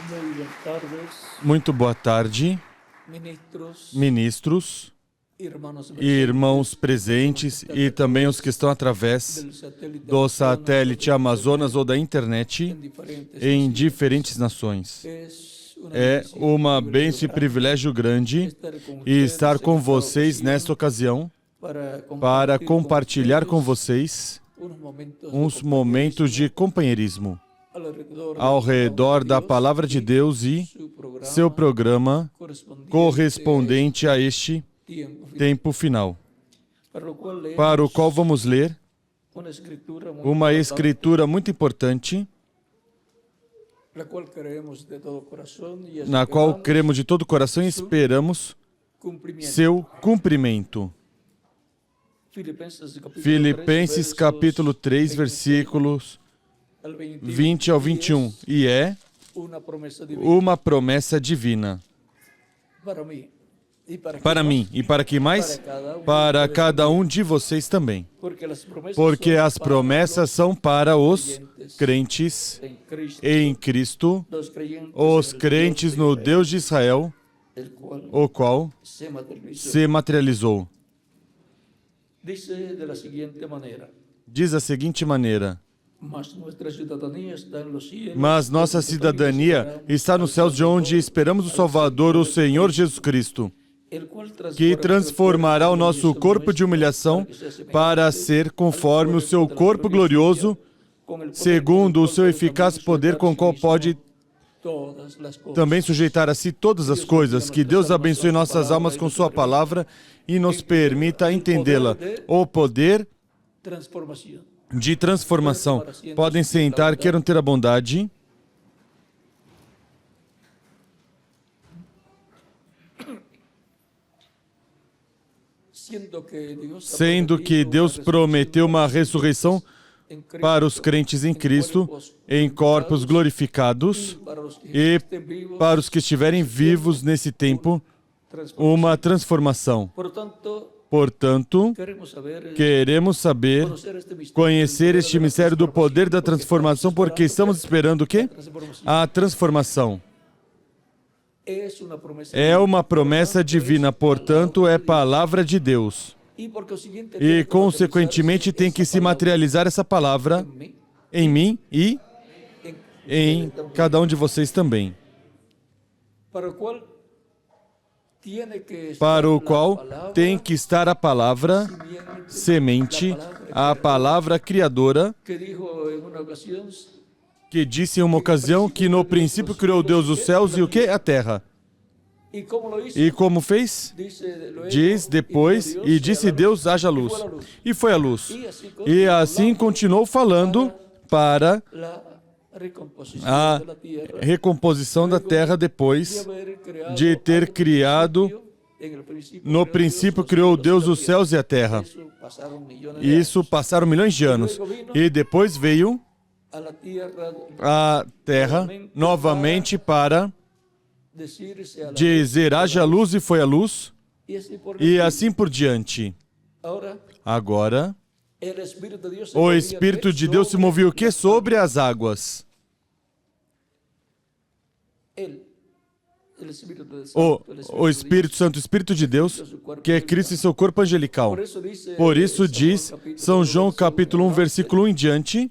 Muy buenas tardes, Muito boa tarde, ministros, irmãos presentes e também os que estão através do satélite Amazonas ou da internet em diferentes nações. É uma bênção e privilégio grande estar com vocês nesta ocasião para compartilhar com vocês uns momentos de companheirismo ao redor da Palavra de Deus e seu programa correspondente a este tempo final, para o qual vamos ler uma escritura muito importante, na qual cremos de todo o coração e esperamos seu cumprimento. Filipenses capítulo 3, versículos 20 ao 21, e é uma promessa divina. Para mim, e para quem mais? Para cada um de vocês também. Porque as promessas são para os crentes em Cristo, os crentes no Deus de Israel, o qual se materializou. Diz da seguinte maneira: mas nossa cidadania está nos céus, de onde esperamos o Salvador, o Senhor Jesus Cristo, que transformará o nosso corpo de humilhação para ser conforme o seu corpo glorioso, segundo o seu eficaz poder, com o qual pode também sujeitar a si todas as coisas. Que Deus abençoe nossas almas com sua palavra e nos permita entendê-la. O poder de transformação. Podem sentar, queiram ter a bondade. Sendo que Deus prometeu uma ressurreição para os crentes em Cristo, em corpos glorificados, e para os que estiverem vivos nesse tempo, uma transformação. Portanto, queremos saber, conhecer este mistério do poder da transformação, porque estamos esperando o quê? A transformação. É uma promessa divina, portanto, é palavra de Deus. E, consequentemente, tem que se materializar essa palavra em mim e em cada um de vocês também. Para o qual tem que estar a palavra semente, a palavra criadora, que disse em uma ocasião que no princípio criou Deus os céus e o quê? A terra. E como fez? Diz depois, e disse Deus, haja luz. E foi a luz. E assim continuou falando para a recomposição da terra depois de ter criado. No princípio criou Deus os céus e a terra. Isso passaram milhões de anos. E depois veio a terra novamente para dizer haja luz e foi a luz, e assim por diante. Agora, o Espírito de Deus se moveu o quê? Sobre as águas. O Espírito Santo, o Espírito de Deus, que é Cristo e seu corpo angelical. Por isso diz São João capítulo 1, versículo 1 em diante,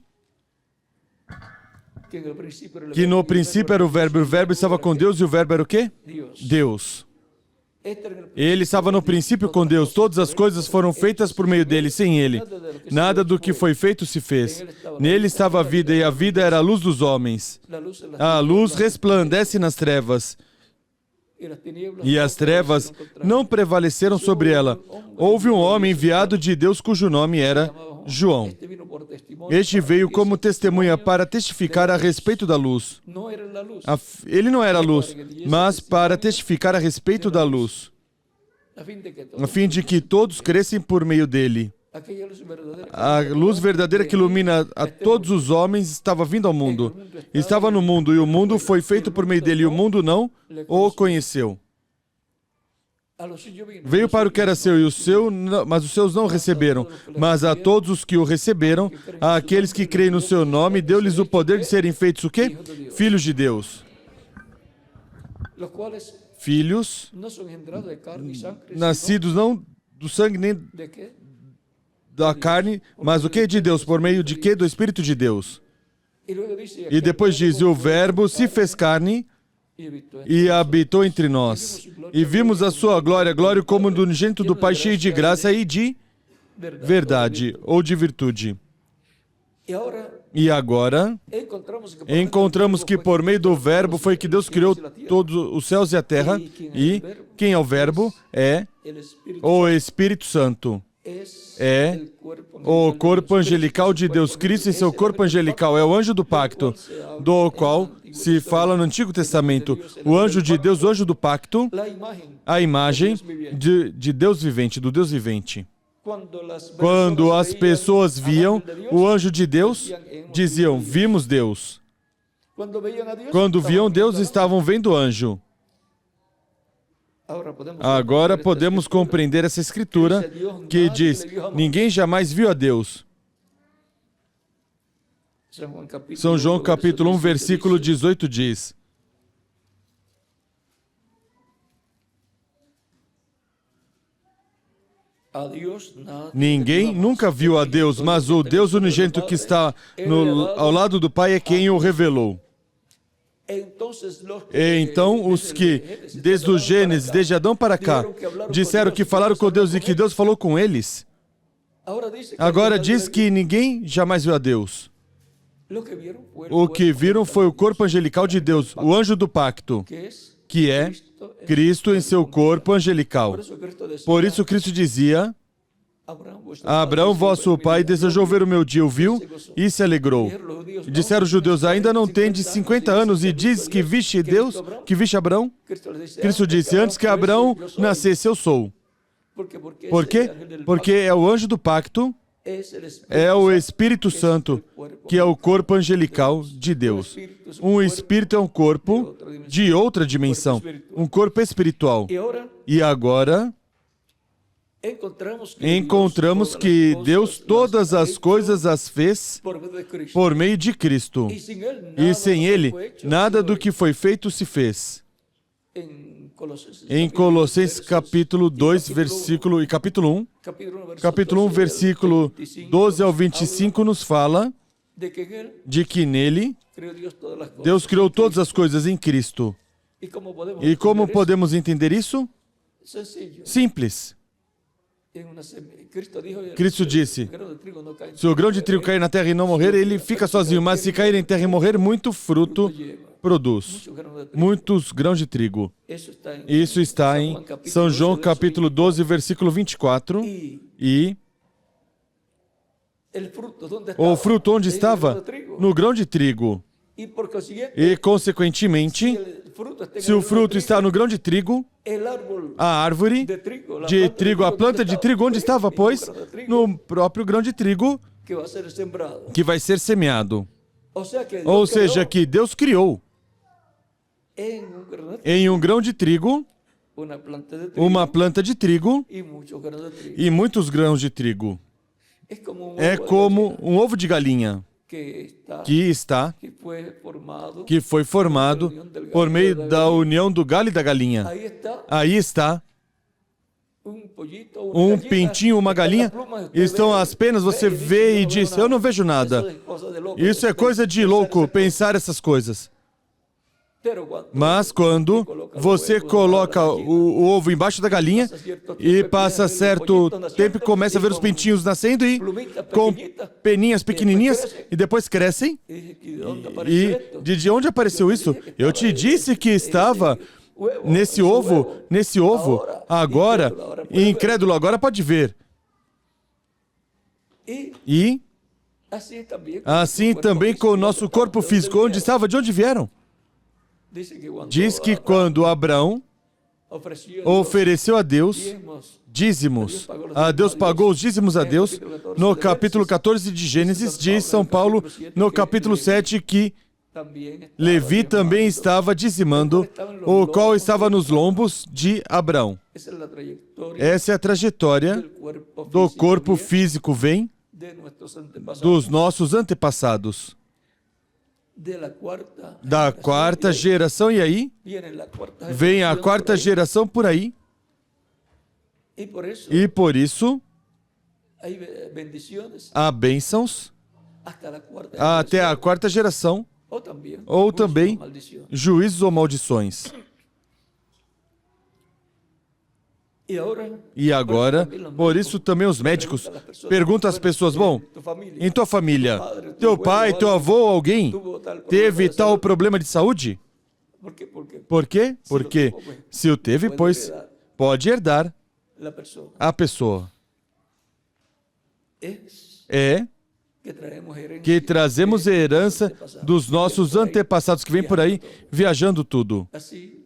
que no princípio era o Verbo estava com Deus, e o Verbo era o quê? Deus. Ele estava no princípio com Deus, todas as coisas foram feitas por meio dele, sem ele. Nada do que foi feito se fez. Nele estava a vida, e a vida era a luz dos homens. A luz resplandece nas trevas, e as trevas não prevaleceram sobre ela. Houve um homem enviado de Deus cujo nome era João. Este veio como testemunha para testificar a respeito da luz. Ele não era a luz, mas para testificar a respeito da luz, a fim de que todos crescem por meio dele. A luz verdadeira que ilumina a todos os homens estava vindo ao mundo. Estava no mundo, e o mundo foi feito por meio dele, e o mundo não o conheceu. Veio para o que era seu, mas os seus não o receberam. Mas a todos os que o receberam, àqueles que creem no seu nome, deu-lhes o poder de serem feitos o quê? Filhos de Deus. los cuales filhos, no son engendrados de carne y sangre, nascidos não do sangue nem sino de qué? da carne, mas o que? De Deus. Por meio de quê? Do Espírito de Deus. Y luego dice, E aquel depois diz, o fue Verbo se fez carne y habitó entre e nosotros. habitou entre nós. E vimos a sua glória, glória como do unigênito do Pai, cheio de graça e de verdade, ou de virtude. Y ahora E agora, encontramos que por meio do Verbo foi que Deus criou todos os céus e a terra. E quem é o Verbo? É el Espíritu o Espírito Santo. É o corpo angelical de Deus. Cristo em seu corpo angelical é o anjo do pacto, do qual se fala no Antigo Testamento. O anjo de Deus, o anjo do pacto, la imagen. a imagem de Deus vivente, do Deus vivente. Quando as pessoas viam o anjo de Deus, diziam, vimos Deus. Quando viam Deus, estavam vendo o anjo. Agora podemos compreender essa escritura que diz, ninguém jamais viu a Deus. São João capítulo 1, versículo 18 diz, ninguém nunca viu a Deus, mas o Deus unigênito que está ao lado do Pai é quem o revelou. E então os que, desde o Gênesis, desde Adão para cá, disseram que falaram com Deus e que Deus falou com eles, agora diz que ninguém jamais viu a Deus. O que viram foi o corpo angelical de Deus, o anjo do pacto, que é Cristo em seu corpo angelical. Por isso Cristo dizia, Abraão, vosso pai, desejou ver o meu dia, o viu e se alegrou. Disseram os judeus, ainda não tendes 50 anos e dizes que viste Deus, que viste Abraão? Cristo disse, antes que Abraão nascesse, eu sou. Por quê? Porque é o anjo do pacto, é o Espírito Santo, que é o corpo angelical de Deus. Um espírito é um corpo de outra dimensão, um corpo espiritual. E agora encontramos que Deus todas as coisas as fez por meio de Cristo. E sem Ele, nada do que foi feito se fez. Em Colossenses capítulo 2, versículo, e capítulo 1, versículo 12 ao 25, nos fala de que nele Deus criou todas as coisas em Cristo. E como podemos entender isso? Simples. Cristo disse, se o grão de trigo cair na terra e não morrer, ele fica sozinho, mas se cair em terra e morrer, muito fruto produz. Muitos grãos de trigo. Isso está em São João capítulo 12, versículo 24. E o fruto onde estava? No grão de trigo. E, consequentemente, se o fruto está no grão de trigo, a árvore de trigo, a planta de trigo, onde estava, pois? No próprio grão de trigo que vai ser semeado. Ou seja, que Deus criou em um grão de trigo, uma planta de trigo e muitos grãos de trigo. É como um ovo de galinha que foi formado por meio da união do galho e da galinha. Aí está um pintinho, uma galinha, estão as penas, você vê e diz, eu não vejo nada. Isso é coisa de louco, pensar essas coisas. Mas quando você coloca o ovo embaixo da galinha e passa certo tempo e começa a ver os pintinhos nascendo e com peninhas pequenininhas e depois crescem. E de onde apareceu isso? Eu te disse que estava nesse ovo, agora, incrédulo, agora pode ver. E assim também com o nosso corpo físico, onde estava, de onde vieram? Diz que quando Abraão ofereceu a Deus dízimos, Deus pagou os dízimos a Deus, no capítulo 14 de Gênesis, diz São Paulo, no capítulo 7, que Levi também estava dizimando, o qual estava nos lombos de Abraão. Essa é a trajetória do corpo físico, vem dos nossos antepassados. da quarta geração, e aí vem a quarta geração por aí. E por isso há bênçãos até a quarta geração, ou também juízos ou maldições. E agora, por isso também os médicos perguntam às pessoas, bom, em tua família, teu pai, teu avô, alguém teve tal problema de saúde? Por quê? Porque se o teve, pois pode herdar a pessoa. É que trazemos a herança dos nossos antepassados que vêm por aí viajando tudo.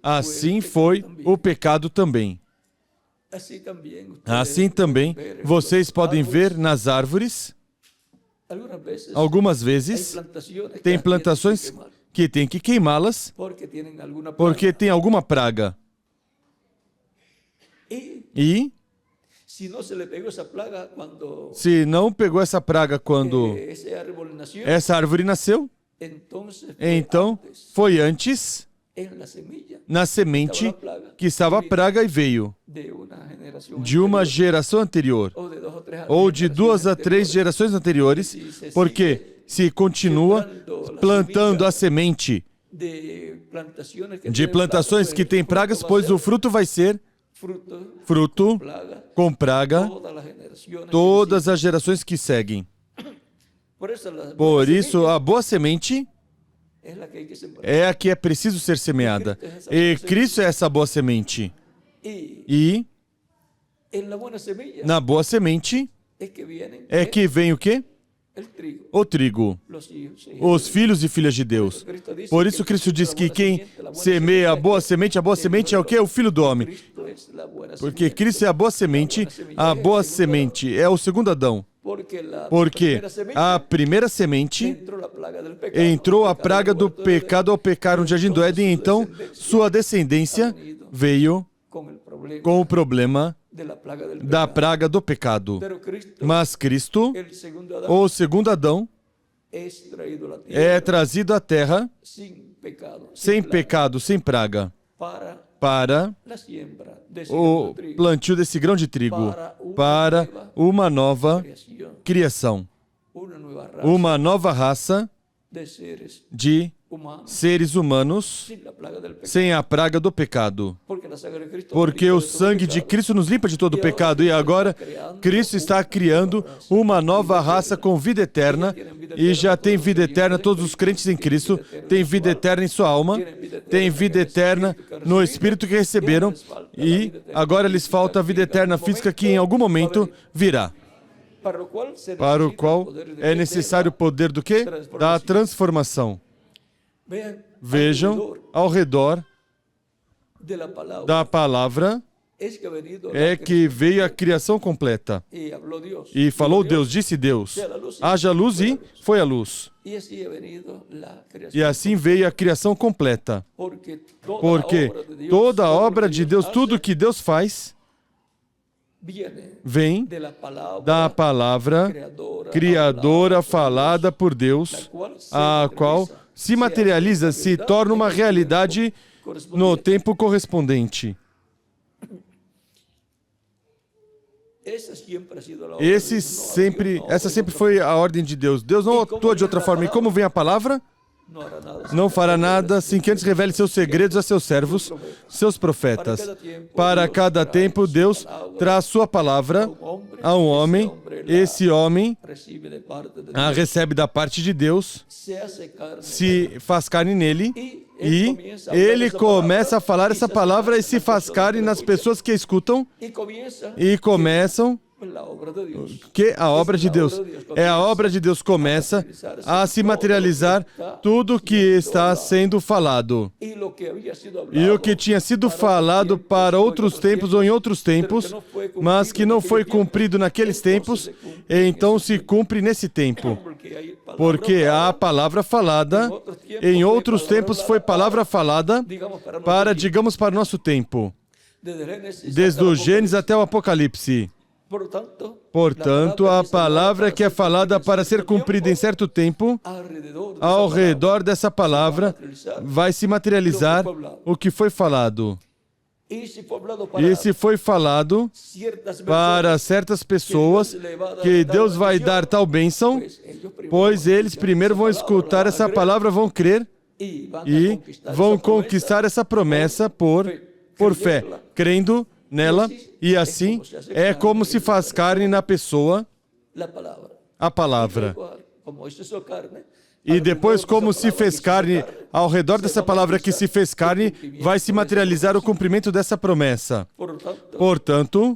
Assim foi o pecado também. Assim também, vocês podem ver nas árvores, algumas vezes, tem plantações que tem que queimá-las porque tem alguma praga. E se não pegou essa praga quando essa árvore nasceu, então foi antes na semente que estava a praga e veio de uma geração anterior, ou de 2 a 3 gerações anteriores, porque se continua plantando a semente de plantações que têm pragas, pois o fruto vai ser fruto com praga todas as gerações que seguem. Por isso, a boa semente é a que é preciso ser semeada. E Cristo é essa boa semente. E na boa semente é que vem o quê? O trigo. Os filhos e filhas de Deus. Por isso Cristo diz que quem semeia a boa semente é o quê? O Filho do Homem. Porque Cristo é a boa semente é o segundo Adão. Porque a primeira semente entrou a praga do pecado ao pecar no Jardim do Éden, então sua descendência veio com o problema da praga do pecado. Mas Cristo, o segundo Adão, é trazido à terra sem pecado, sem praga, para o plantio desse grão de trigo, para uma nova criação, uma nova raça de seres humanos sem a praga do pecado. Porque o sangue de Cristo nos limpa de todo o pecado. E agora Cristo está criando uma nova raça com vida eterna. E já tem vida eterna, todos os crentes em Cristo têm vida eterna em sua alma, têm vida eterna no Espírito que receberam. E agora lhes falta a vida eterna física que em algum momento virá. Para o qual é necessário o poder do quê? Da transformação. Vejam ao redor da palavra é que veio a criação completa. E falou Deus, disse Deus, haja luz e foi a luz. E assim veio a criação completa. Porque toda a obra de Deus, tudo que Deus faz, vem da palavra criadora falada por Deus, a qual se materializa, se torna uma realidade no tempo correspondente. Essa sempre foi a ordem de Deus. Deus não atua de outra forma. E como vem a palavra? Não fará nada sem que antes revele seus segredos a seus servos, seus profetas. Para cada tempo, Deus traz sua palavra a um homem. Esse homem a recebe da parte de Deus, se faz carne nele, e ele começa a falar essa palavra e se faz carne nas pessoas que a escutam e começam que a obra de Deus. É a obra de Deus começa a se materializar tudo que está sendo falado. E o que tinha sido falado para outros tempos ou em outros tempos, mas que não foi cumprido naqueles tempos, então se cumpre nesse tempo. Porque a palavra falada, em outros tempos foi palavra falada para, digamos, para o nosso tempo. Desde o Gênesis até o Apocalipse. Portanto, a palavra que é falada para ser cumprida em certo tempo, ao redor dessa palavra vai se materializar o que foi falado. E se foi falado para certas pessoas que Deus vai dar tal bênção, pois eles primeiro vão escutar essa palavra, vão crer e vão conquistar essa promessa por fé, crendo nela, e assim é como se faz carne na pessoa a palavra. E depois, como se fez carne, ao redor dessa palavra que se fez carne, vai se materializar o cumprimento dessa promessa. Portanto,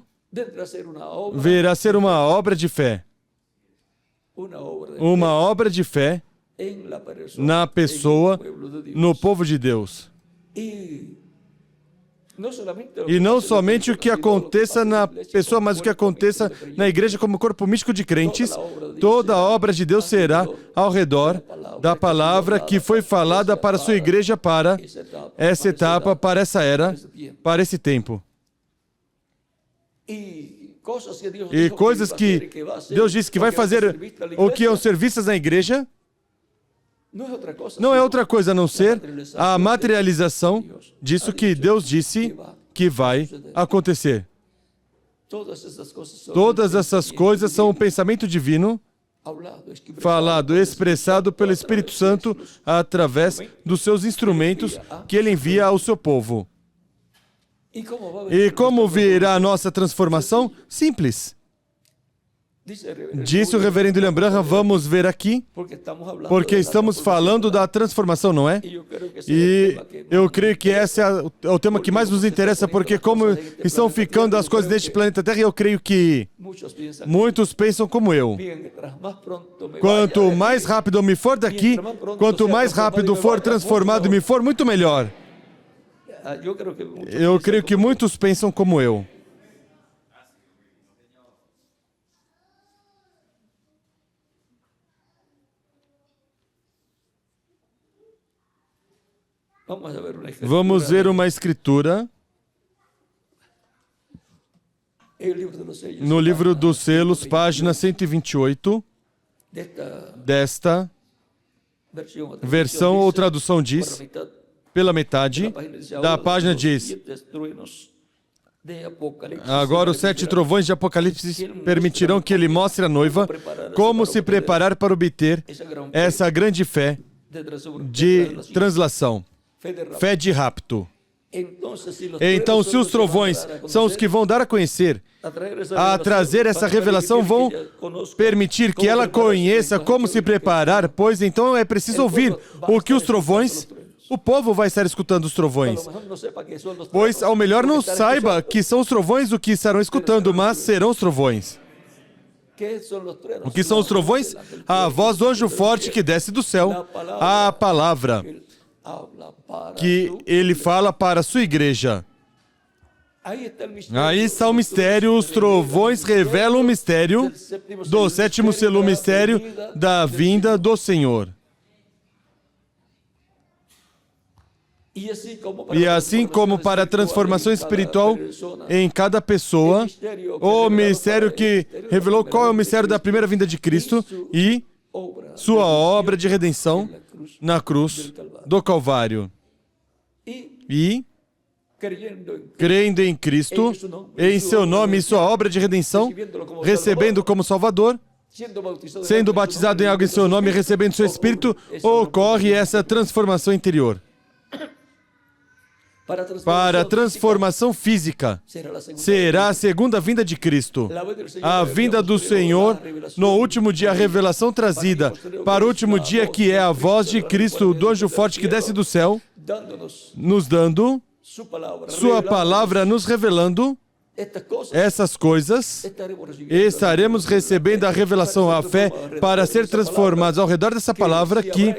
virá a ser uma obra de fé. Uma obra de fé na pessoa, no povo de Deus. E não somente o que aconteça na pessoa, mas o que aconteça na igreja como corpo místico de crentes. Toda a obra de Deus será ao redor da palavra que foi falada para a sua igreja, para essa etapa, para essa era, para esse tempo. E coisas que Deus disse que vai fazer ou que iam ser vistas na igreja, não é outra coisa a não ser a materialização disso que Deus disse que vai acontecer. Todas essas coisas são o pensamento divino falado, expressado pelo Espírito Santo através dos seus instrumentos que Ele envia ao seu povo. E como virá a nossa transformação? Simples. Disse o reverendo William Branham, vamos ver aqui, porque estamos falando da transformação, não é? E eu creio que esse é o tema que mais nos interessa, porque como estão ficando as coisas neste planeta Terra, eu creio que muitos pensam como eu. Quanto mais rápido eu me for daqui, quanto mais rápido for transformado e me for, muito melhor. Eu creio que muitos pensam como eu. Vamos ver uma escritura no livro dos selos, página 128, desta versão ou tradução diz, pela metade da página diz: agora os 7 trovões de Apocalipse permitirão que ele mostre à noiva como se preparar para obter essa grande fé de translação. Fé de rapto. Então, se os trovões são os que vão dar a conhecer, a trazer essa revelação, vão permitir que ela conheça como se preparar, pois então é preciso ouvir o que os trovões, o povo vai estar escutando os trovões. Pois ao melhor não saiba que são os trovões o que estarão escutando, mas serão os trovões. O que são os trovões? A voz do anjo forte que desce do céu, a palavra que ele fala para a sua igreja. Aí está o mistério, os trovões revelam o mistério do 7º selo, o mistério da vinda do Senhor. E assim como para a transformação espiritual em cada pessoa, o mistério que revelou qual é o mistério da primeira vinda de Cristo e sua obra de redenção na cruz do Calvário. E, crendo em Cristo, em seu nome e sua obra de redenção, recebendo como Salvador, sendo batizado em água em seu nome e recebendo seu Espírito, ocorre essa transformação interior. Para a transformação física, será a segunda vinda de Cristo. A vinda do Senhor, no último dia, a revelação trazida para o último dia, que é a voz de Cristo, do anjo forte que desce do céu, nos dando sua palavra, nos revelando essas coisas. Estaremos recebendo a revelação, a fé, para ser transformados ao redor dessa palavra que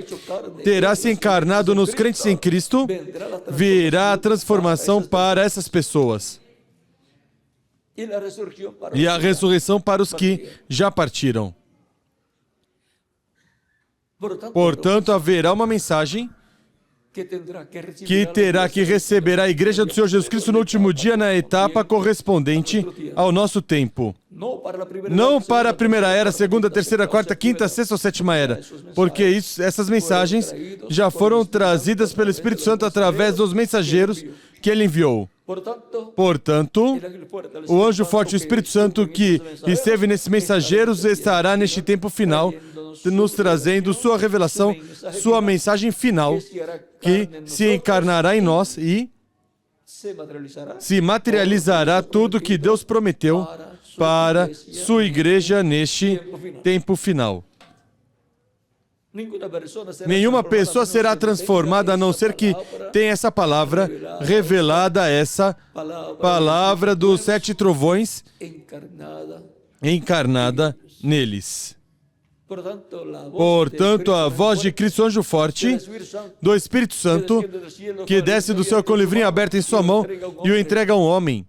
terá se encarnado nos crentes em Cristo. Virá a transformação para essas pessoas. E a ressurreição para os que já partiram. Portanto, haverá uma mensagem que terá que receber a igreja do Senhor Jesus Cristo no último dia na etapa correspondente ao nosso tempo. Não para a primeira era, segunda, terceira, quarta, quinta, sexta ou sétima era, porque essas mensagens já foram trazidas pelo Espírito Santo através dos mensageiros que ele enviou. Portanto, o anjo forte, o Espírito Santo que esteve nesses mensageiros, estará neste tempo final, nos trazendo sua revelação, sua mensagem final, que se encarnará em nós e se materializará tudo que Deus prometeu para sua igreja neste tempo final. Nenhuma pessoa será transformada a não ser que tenha essa palavra revelada, essa palavra dos 7 trovões encarnada neles. Portanto, a voz de Cristo, anjo forte, do Espírito Santo, que desce do céu com o livrinho aberto em sua mão e o entrega a um homem,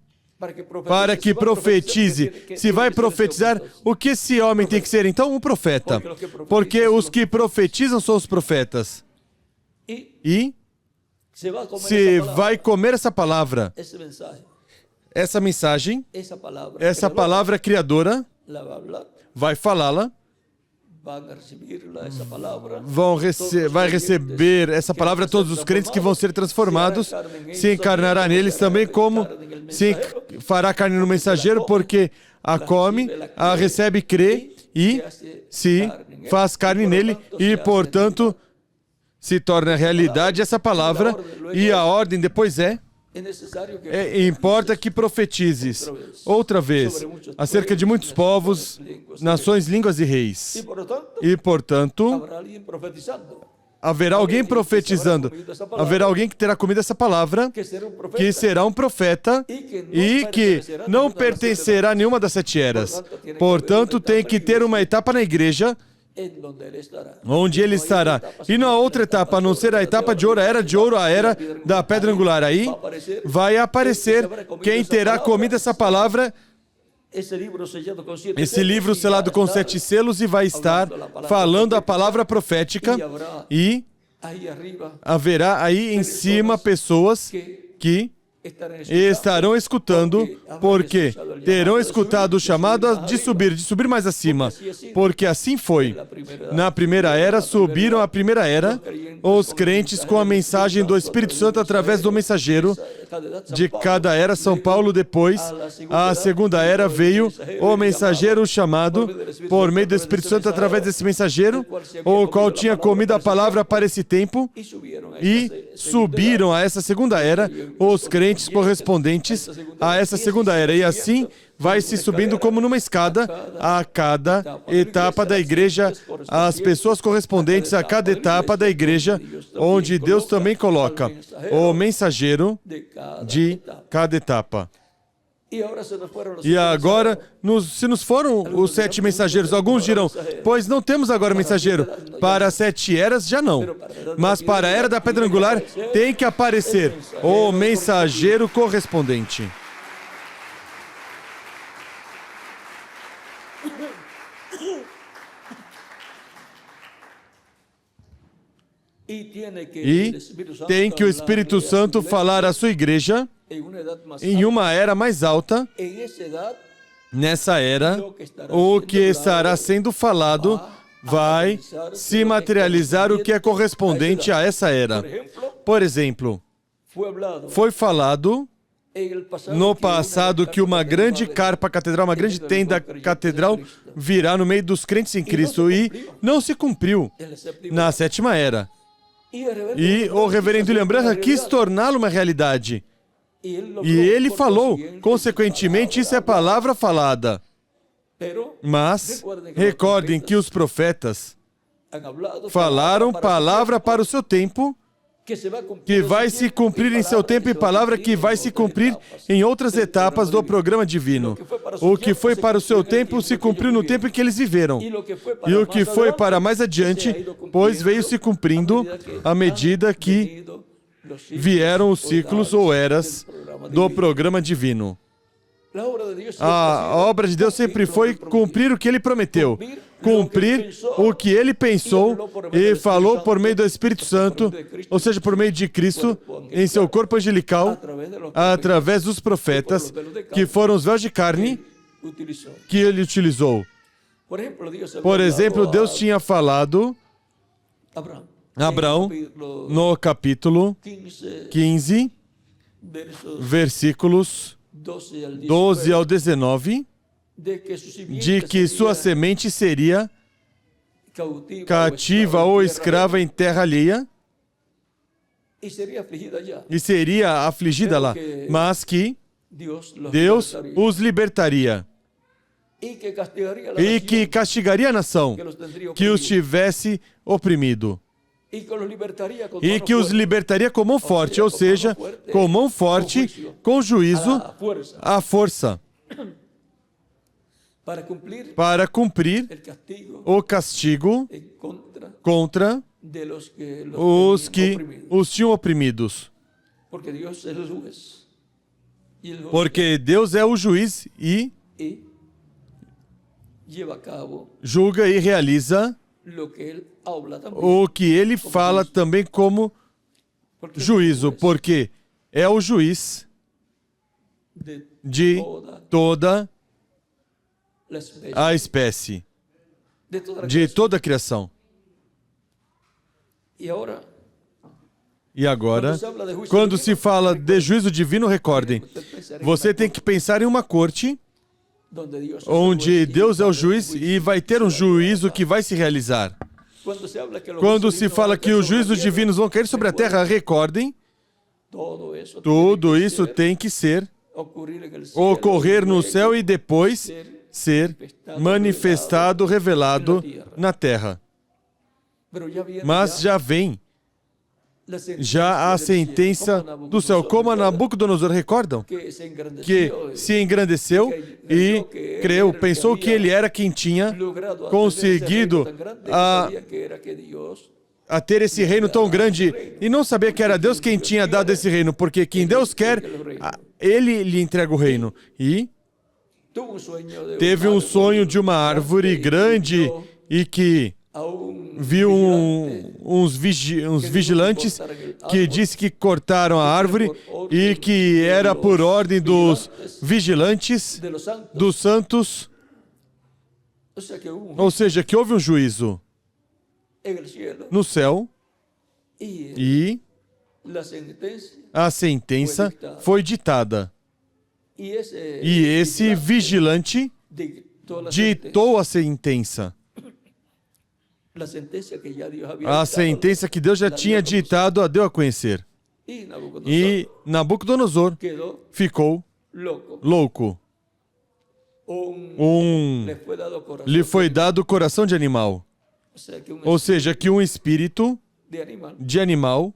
para que profetize. Se vai profetizar, o que esse homem tem que ser? Então, um profeta. Porque os que profetizam são os profetas. E se vai comer essa palavra, essa mensagem, essa palavra criadora, vai falá-la, vai receber essa palavra todos os crentes que vão ser transformados, se encarnará neles também, como se fará carne no mensageiro, porque a come, a recebe, crê e se faz carne nele e, portanto, se torna realidade essa palavra. E a ordem depois importa que profetizes outra vez acerca de muitos povos, nações, línguas e reis. E, portanto, haverá alguém profetizando, haverá alguém que terá comido essa palavra, que será um profeta e que não pertencerá a nenhuma das 7 eras. Portanto, tem que ter uma etapa na igreja onde ele estará. E na outra etapa, a não ser a etapa de ouro, a era de ouro, a era da pedra angular. Aí vai aparecer quem terá comido essa palavra, esse livro selado com 7 selos, e vai estar falando a palavra profética, e haverá aí em cima pessoas que estarão escutando, porque terão escutado o chamado de subir mais acima, porque assim foi. Na primeira era, subiram a primeira era, os crentes com a mensagem do Espírito Santo através do mensageiro de cada era, São Paulo. Depois, a segunda era veio o mensageiro chamado por meio do Espírito Santo através desse mensageiro, o qual tinha comido a palavra para esse tempo, e subiram a essa segunda era os crentes correspondentes a essa segunda era, e assim vai se subindo como numa escada a cada etapa da igreja, as pessoas correspondentes a cada etapa da igreja, onde Deus também coloca o mensageiro de cada etapa. E agora, se nos foram os 7 mensageiros, alguns dirão, pois não temos agora mensageiro. Para as 7 eras, já não. Mas para a era da pedra angular, tem que aparecer o mensageiro correspondente. E tem que o Espírito Santo falar à sua igreja em uma era mais alta. Nessa era, o que estará sendo falado vai se materializar, o que é correspondente a essa era. Por exemplo, foi falado no passado que uma grande carpa catedral, uma grande tenda catedral virá no meio dos crentes em Cristo, e não se cumpriu na 7ª era. E o reverendo William Branham quis torná-lo uma realidade. E ele falou, consequentemente, isso é palavra falada. Mas, recordem que os profetas falaram palavra para o seu tempo, que vai se cumprir em seu tempo, e palavra que vai se cumprir em outras etapas do programa divino. O que foi para o seu tempo se cumpriu no tempo em que eles viveram. E o que foi para mais adiante, pois veio se cumprindo à medida que vieram os ciclos ou eras do programa divino. A obra de Deus sempre foi cumprir o que ele prometeu. cumprir o que ele pensou e falou por meio do Espírito Santo, ou seja, por meio de Cristo, em seu corpo angelical, através dos profetas, que foram os véus de carne que ele utilizou. Por exemplo, Deus tinha falado a Abraão no capítulo 15, versículos 12 ao 19, de que sua semente seria cativa ou escrava em terra alheia e seria afligida lá, mas que Deus os libertaria e que castigaria a nação que os tivesse oprimido e que os libertaria com mão forte, ou seja, com mão forte, com juízo, à força, para cumprir o castigo contra os que os tinham oprimidos. Porque Deus é o juiz e julga e realiza o que ele fala também como juízo, porque é o juiz de toda a espécie, de toda a criação. E agora, quando se fala de juízo divino, recordem, você tem que pensar em uma corte onde Deus é o juiz e vai ter um juízo que vai se realizar. Quando se fala que os juízos divinos vão cair sobre a terra, recordem, tudo isso tem que ocorrer no céu e depois ser manifestado, revelado na terra. Mas já vem a sentença do céu, como a Nabucodonosor, recordam? Que se engrandeceu e creu, pensou que ele era quem tinha conseguido a ter esse reino tão grande e não sabia que era Deus quem tinha dado esse reino, porque quem Deus quer, ele lhe entrega o reino. E teve um sonho de uma árvore grande e que viu uns vigilantes que disse que cortaram a árvore e que era por ordem dos vigilantes, dos santos, ou seja, que houve um juízo no céu e a sentença foi ditada. E esse vigilante ditou a sentença. A sentença que Deus já tinha ditado a deu a conhecer. E Nabucodonosor ficou louco. Lhe foi dado coração de animal. Ou seja, que um espírito de animal,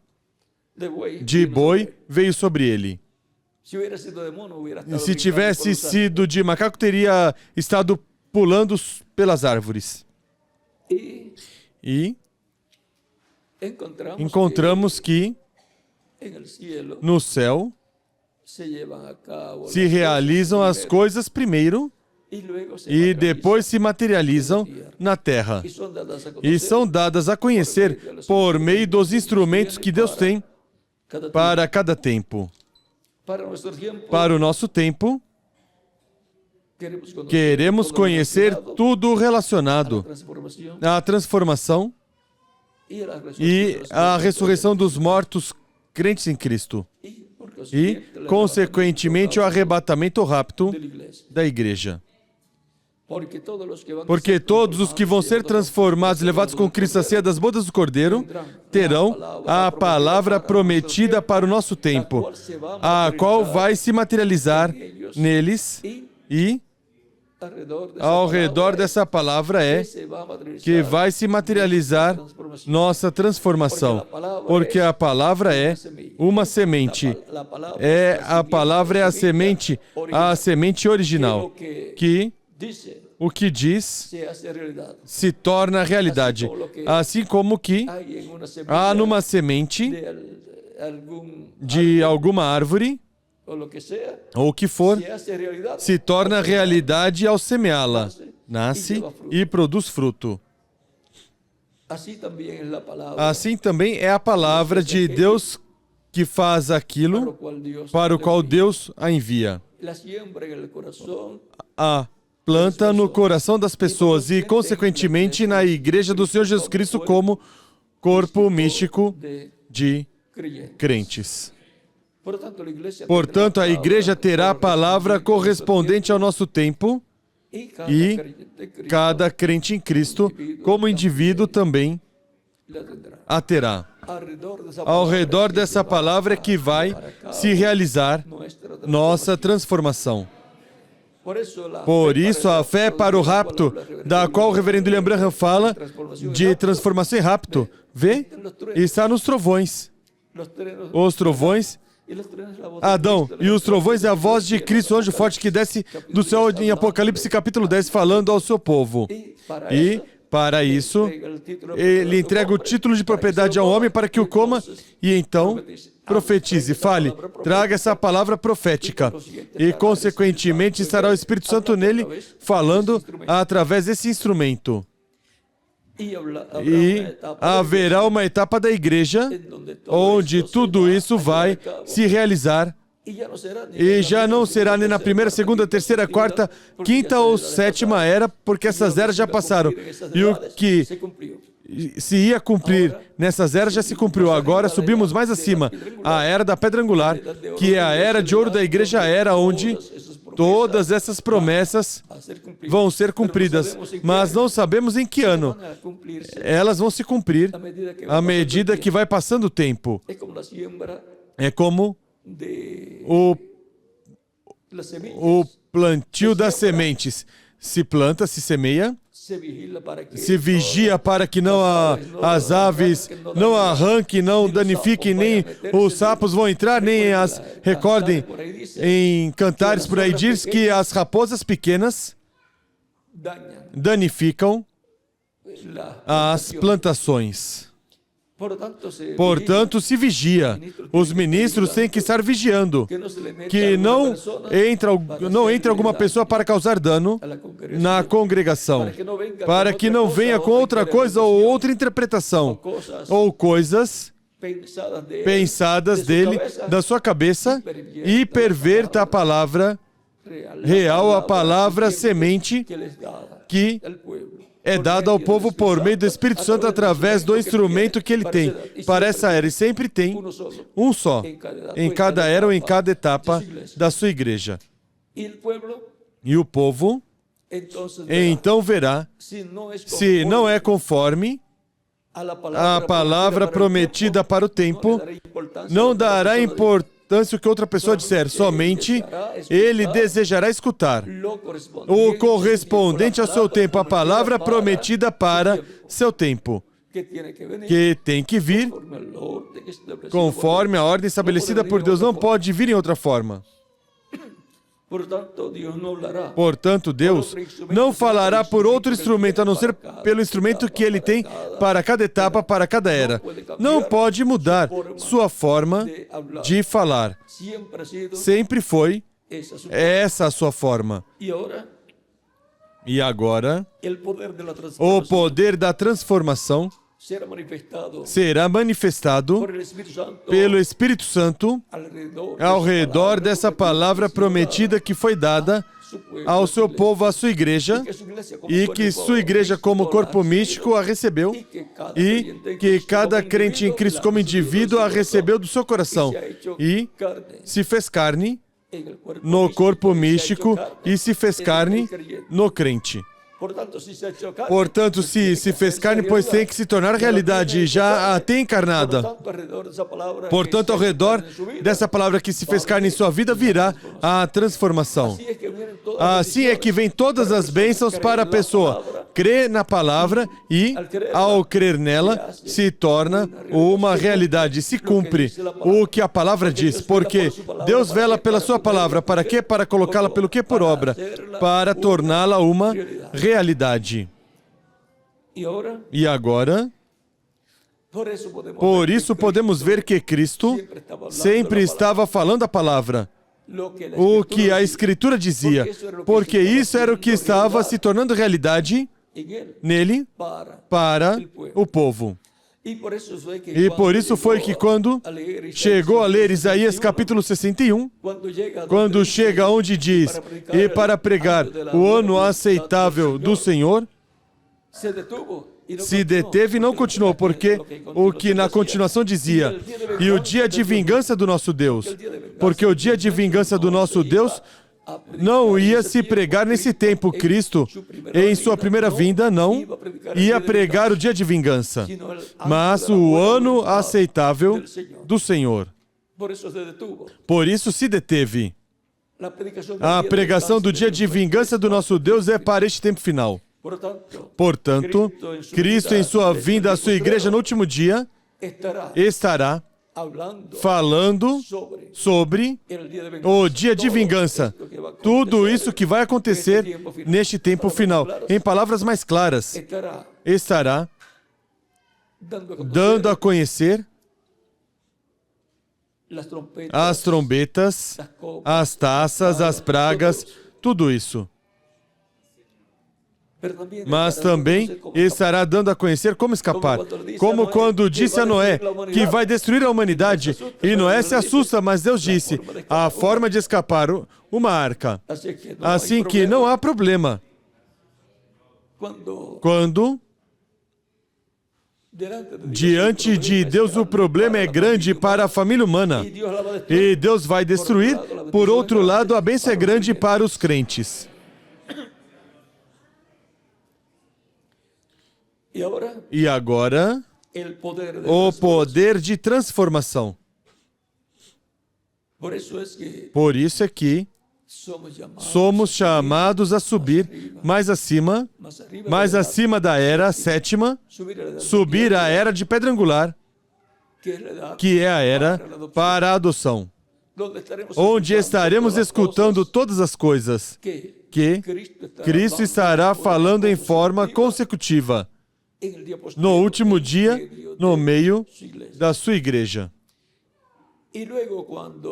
de boi, veio sobre ele. Se tivesse sido de macaco, teria estado pulando pelas árvores. E encontramos que no céu se realizam as coisas primeiro e depois se materializam na terra. E são dadas a conhecer por meio dos instrumentos que Deus tem para cada tempo. Para o nosso tempo, queremos conhecer tudo relacionado à transformação e à ressurreição dos mortos crentes em Cristo. E, consequentemente, o arrebatamento ou rapto da igreja. Porque todos os que vão ser transformados e levados com Cristo à ceia das bodas do Cordeiro terão a palavra prometida para o nosso tempo, a qual vai se materializar neles e ao redor dessa palavra é que vai se materializar nossa transformação, porque a palavra é uma semente. A palavra é a semente original, que o que diz se torna realidade. Assim como que há numa semente de alguma árvore, ou o que for, se torna realidade ao semeá-la. nasce e produz fruto. Assim também é a palavra de Deus que faz aquilo para o qual Deus a envia. A planta no coração das pessoas e, consequentemente, na igreja do Senhor Jesus Cristo como corpo místico de crentes. Portanto, a igreja terá a palavra correspondente ao nosso tempo e cada crente em Cristo, como indivíduo, também a terá. Ao redor dessa palavra é que vai se realizar nossa transformação. Por isso, a fé para o rapto, da qual o reverendo William Branham fala, de transformação em rapto, vê? Está nos trovões. Os trovões, Adão, e os trovões é a voz de Cristo, o anjo forte que desce do céu em Apocalipse capítulo 10, falando ao seu povo. E, para isso, ele entrega o título de propriedade ao homem para que o coma e então profetize, fale, traga essa palavra profética. E, consequentemente, estará o Espírito Santo nele, falando através desse instrumento. E haverá uma etapa da igreja onde tudo isso vai se realizar e já não será nem na primeira, segunda, terceira, quarta, quinta ou sétima era, porque essas eras já passaram. E o que se ia cumprir nessas eras já se cumpriu. Agora subimos mais acima, a era da pedra angular, que é a era de ouro da igreja, a era onde todas essas promessas vão ser cumpridas, mas não sabemos em que ano. Elas vão se cumprir à medida que vai passando o tempo. É como o plantio das sementes. Se planta, se semeia, se vigia para que não as aves não arranquem, não danifiquem, nem os sapos vão entrar, nem as recordem. Em Cantares por aí diz que as raposas pequenas danificam as plantações. Portanto, se vigia. Os ministros têm que estar vigiando, que não entre alguma pessoa para causar dano na congregação, para que não venha com outra coisa ou outra interpretação, ou coisas pensadas dele, da sua cabeça, e perverta a palavra real, a palavra semente que é dado ao povo por meio do Espírito Santo através do instrumento que ele tem. Para essa era, e sempre tem um só, em cada era ou em cada etapa da sua igreja. E o povo, então verá, se não é conforme a palavra prometida para o tempo, não dará importância o que outra pessoa disser, somente ele desejará escutar o correspondente ao seu tempo, a palavra prometida para seu tempo, que tem que vir conforme a ordem estabelecida por Deus, não pode vir em outra forma. Portanto, Deus não falará por outro instrumento, a não ser pelo instrumento que ele tem para cada etapa, para cada era. Não pode mudar sua forma de falar. Sempre foi essa a sua forma. E agora, o poder da transformação será manifestado pelo Espírito Santo ao redor dessa palavra prometida que foi dada ao seu povo, à sua igreja, e que sua igreja como corpo místico a recebeu, e que cada crente em Cristo como indivíduo a recebeu do seu coração, e se fez carne no corpo místico e se fez carne no crente. Portanto, se fez carne, pois tem que se tornar realidade, já a tem encarnada. Portanto, ao redor dessa palavra que se fez carne em sua vida, virá a transformação. Assim é que vem todas as bênçãos para a pessoa. Crê na palavra e, ao crer nela, se torna uma realidade, se cumpre o que a palavra diz. Porque Deus vela pela sua palavra. Para quê? Para colocá-la pelo quê? Por obra. Para torná-la uma realidade. E agora, por isso podemos ver que Cristo sempre estava falando a palavra. o que a Escritura dizia, porque isso era o que estava se tornando realidade nele para o povo. E por isso foi que quando chegou a ler Isaías capítulo 61, quando chega onde diz, e para pregar o ano aceitável do Senhor, se deteve e não continuou, porque o que na continuação dizia, e o dia de vingança do nosso Deus, porque o dia de vingança do nosso Deus não ia se pregar nesse tempo. Cristo, em sua primeira vinda, não ia pregar o dia de vingança, mas o ano aceitável do Senhor. Por isso se deteve. A pregação do dia de vingança do nosso Deus é para este tempo final. Portanto, Cristo, em sua vinda à sua igreja no último dia, estará falando sobre o dia de vingança. Tudo isso que vai acontecer neste tempo final. Em palavras mais claras, estará dando a conhecer as trombetas, as taças, as pragas, tudo isso. Mas também estará dando a conhecer como escapar. Como quando disse a Noé que vai destruir a humanidade, e Noé se assusta, mas Deus disse, a forma de escapar, uma arca. Assim que não há problema. Quando diante de Deus o problema é grande para a família humana, e Deus vai destruir, por outro lado, a bênção é grande para os crentes. E agora, o poder de transformação. Por isso é que somos chamados a subir mais acima da era sétima, subir a era de pedra angular, que é a era para a adoção, onde estaremos escutando todas as coisas que Cristo estará falando em forma consecutiva no último dia, no meio da sua igreja.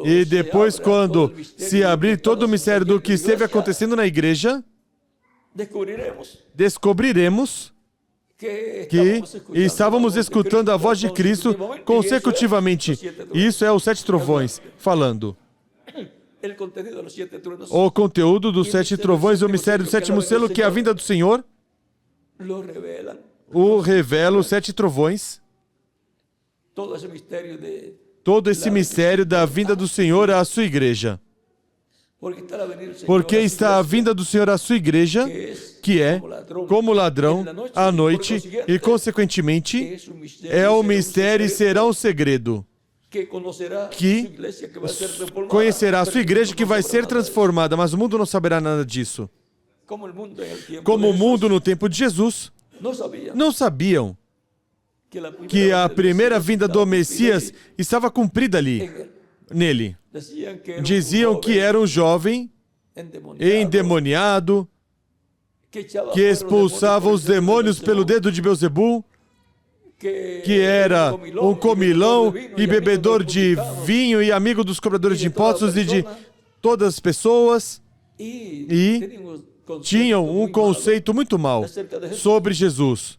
E depois, quando se abrir todo o mistério do que esteve acontecendo na igreja, descobriremos que estávamos escutando a voz de Cristo consecutivamente. Isso é os 7 trovões falando. O conteúdo dos 7 trovões, o mistério do 7º selo, que é a vinda do Senhor, o revela os 7 trovões. Todo esse mistério da vinda do Senhor à sua igreja. Porque está a vinda do Senhor à sua igreja, que é como ladrão à noite, e consequentemente é um mistério e será um segredo, que conhecerá a sua igreja, que vai ser transformada, mas o mundo não saberá nada disso. Como o mundo no tempo de Jesus não sabiam que a primeira vinda do Messias estava cumprida ali, nele. Diziam que era um jovem endemoniado, que expulsava os demônios pelo dedo de Beelzebul, que era um comilão e bebedor de vinho e amigo dos cobradores de impostos e de todas as pessoas, e tinham um conceito muito mau sobre Jesus.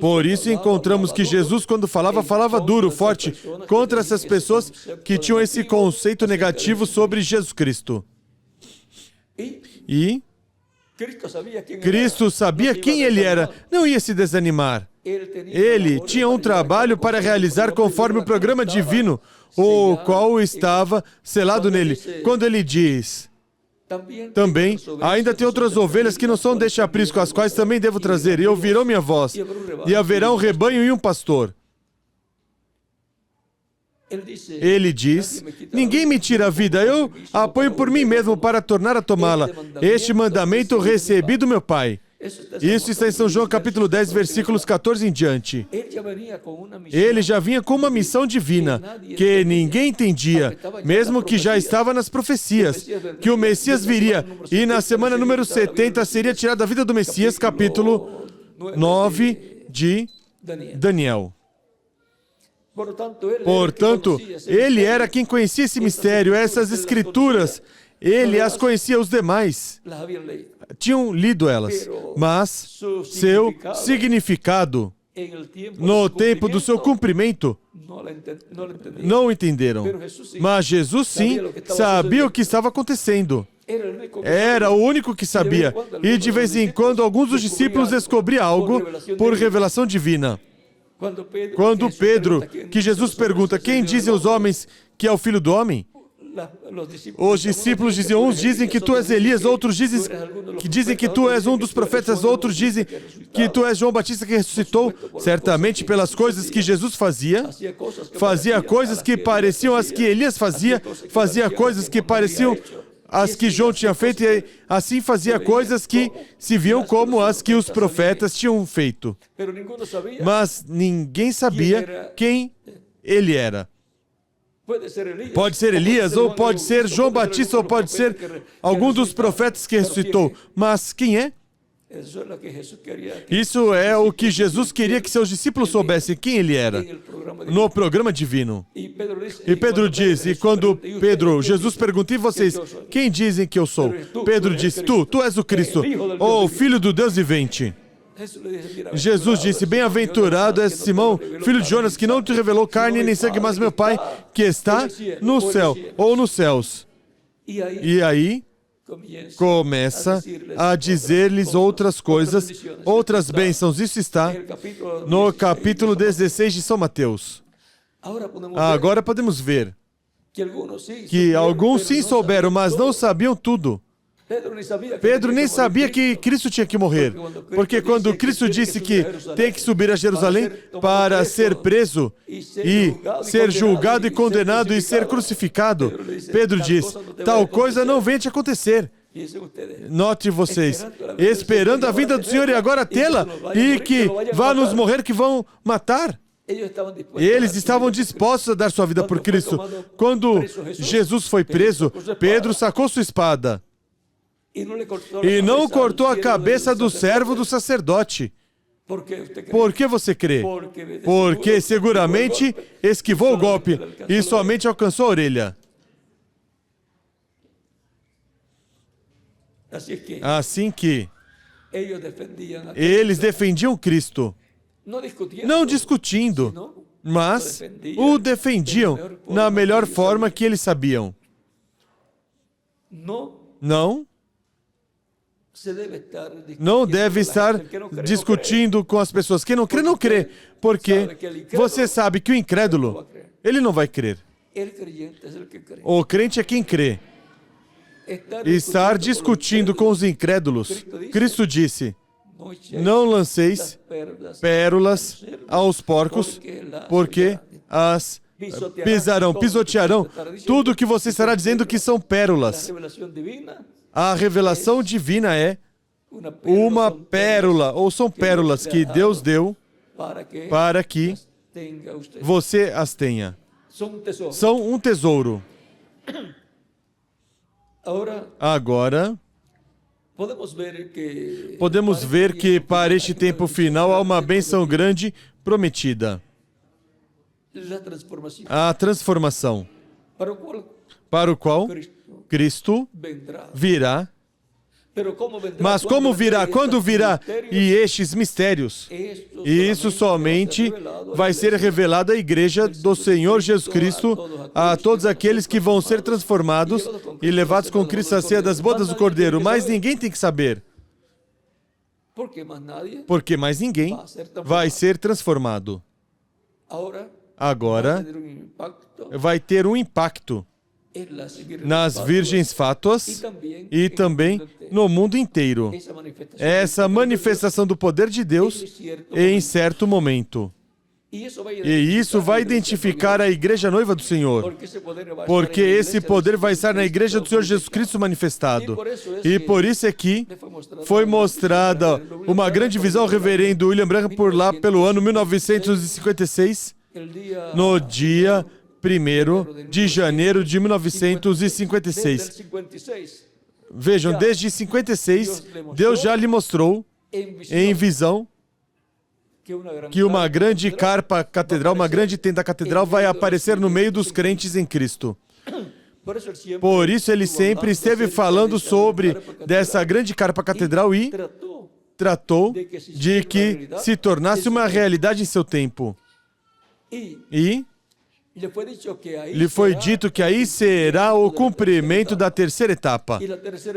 Por isso encontramos que Jesus, quando falava duro, forte, contra essas pessoas que tinham esse conceito negativo sobre Jesus Cristo. E Cristo sabia quem ele era, não ia se desanimar. Ele tinha um trabalho para realizar conforme o programa divino, o qual estava selado nele. Quando ele diz... Também, ainda tem outras ovelhas que não são deste aprisco, as quais também devo trazer, e ouvirão minha voz, e haverá um rebanho e um pastor. Ele diz, ninguém me tira a vida, eu a ponho por mim mesmo para tornar a tomá-la. Este mandamento recebi do meu Pai. Isso está em São João capítulo 10, versículos 14 em diante. Ele já vinha com uma missão divina, que ninguém entendia, mesmo que já estava nas profecias, que o Messias viria, e na semana número 70 seria tirada a vida do Messias, capítulo 9 de Daniel. Portanto, ele era quem conhecia esse mistério, essas escrituras. Ele as conhecia, os demais tinham lido elas, mas seu significado no tempo do seu cumprimento não o entenderam. Mas Jesus sim sabia o que estava acontecendo. Era o único que sabia. E de vez em quando alguns dos discípulos descobriam algo por revelação divina. Quando Pedro, que Jesus pergunta, quem dizem os homens que é o Filho do Homem? Os discípulos diziam, uns dizem que tu és Elias, outros dizem que tu és um dos profetas, outros dizem que tu és João Batista que ressuscitou. Certamente pelas coisas que Jesus fazia coisas que pareciam as que Elias fazia coisas que pareciam as que João tinha feito, e assim fazia coisas que se viam como as que os profetas tinham feito. Mas ninguém sabia quem ele era. Pode ser Elias, ou pode ser João Batista, ou pode ser algum dos profetas que ressuscitou. Mas quem é? Isso é o que Jesus queria que seus discípulos soubessem, quem ele era, no programa divino. E Pedro diz, e quando Jesus pergunta, e vocês, quem dizem que eu sou? Pedro disse, tu és o Cristo, o Filho do Deus vivente. Jesus disse, bem-aventurado és Simão, filho de Jonas, que não te revelou carne nem sangue, mas meu Pai, que está no céu, ou nos céus. E aí começa a dizer-lhes outras coisas, outras bênçãos. Isso está no capítulo 16 de São Mateus. Agora podemos ver que alguns sim souberam, mas não sabiam tudo. Pedro nem sabia que Cristo tinha que morrer, porque quando Cristo disse que tem que subir a Jerusalém para ser preso e ser julgado e condenado e ser crucificado, Pedro diz, tal coisa não vem te acontecer. Note vocês, esperando a vinda do Senhor e agora tê-la, e que vá nos morrer, que vão matar. Eles estavam dispostos a dar sua vida por Cristo. Quando Jesus foi preso, Pedro sacou sua espada e não cortou a cabeça do servo do sacerdote. Por que você crê? Porque seguramente esquivou o golpe e somente alcançou a orelha. Assim que eles defendiam Cristo, não discutindo, mas o defendiam na melhor forma que eles sabiam. Não deve estar discutindo com as pessoas. Quem não crê, não crê. Porque você sabe que o incrédulo, ele não vai crer. O crente é quem crê. Estar discutindo com os incrédulos. Cristo disse, não lanceis pérolas aos porcos, porque as pisotearão tudo que você estará dizendo que são pérolas. A revelação divina é uma pérola, ou são pérolas que Deus deu para que você as tenha. São um tesouro. Agora, podemos ver que para este tempo final há uma bênção grande prometida. A transformação, para o qual Cristo virá. Mas como virá? Quando virá? E estes mistérios? Isso somente vai ser revelado à igreja do Senhor Jesus Cristo, a todos aqueles que vão ser transformados e levados com Cristo à ceia das bodas do Cordeiro. Mas ninguém tem que saber. Porque mais ninguém vai ser transformado. Agora vai ter um impacto nas virgens fátuas e também no mundo inteiro. Essa manifestação do poder de Deus em certo momento. E isso vai identificar a igreja noiva do Senhor. Porque esse poder vai estar na igreja do Senhor Jesus Cristo manifestado. E por isso é que foi mostrada uma grande visão ao reverendo William Branham por lá pelo ano 1956, no dia 1º de janeiro de 1956. Vejam, desde 56, Deus já lhe mostrou em visão que uma grande carpa catedral, uma grande tenda catedral vai aparecer no meio dos crentes em Cristo. Por isso ele sempre esteve falando sobre dessa grande carpa catedral e tratou de que se tornasse uma realidade em seu tempo. E lhe foi dito que aí será o cumprimento da terceira etapa.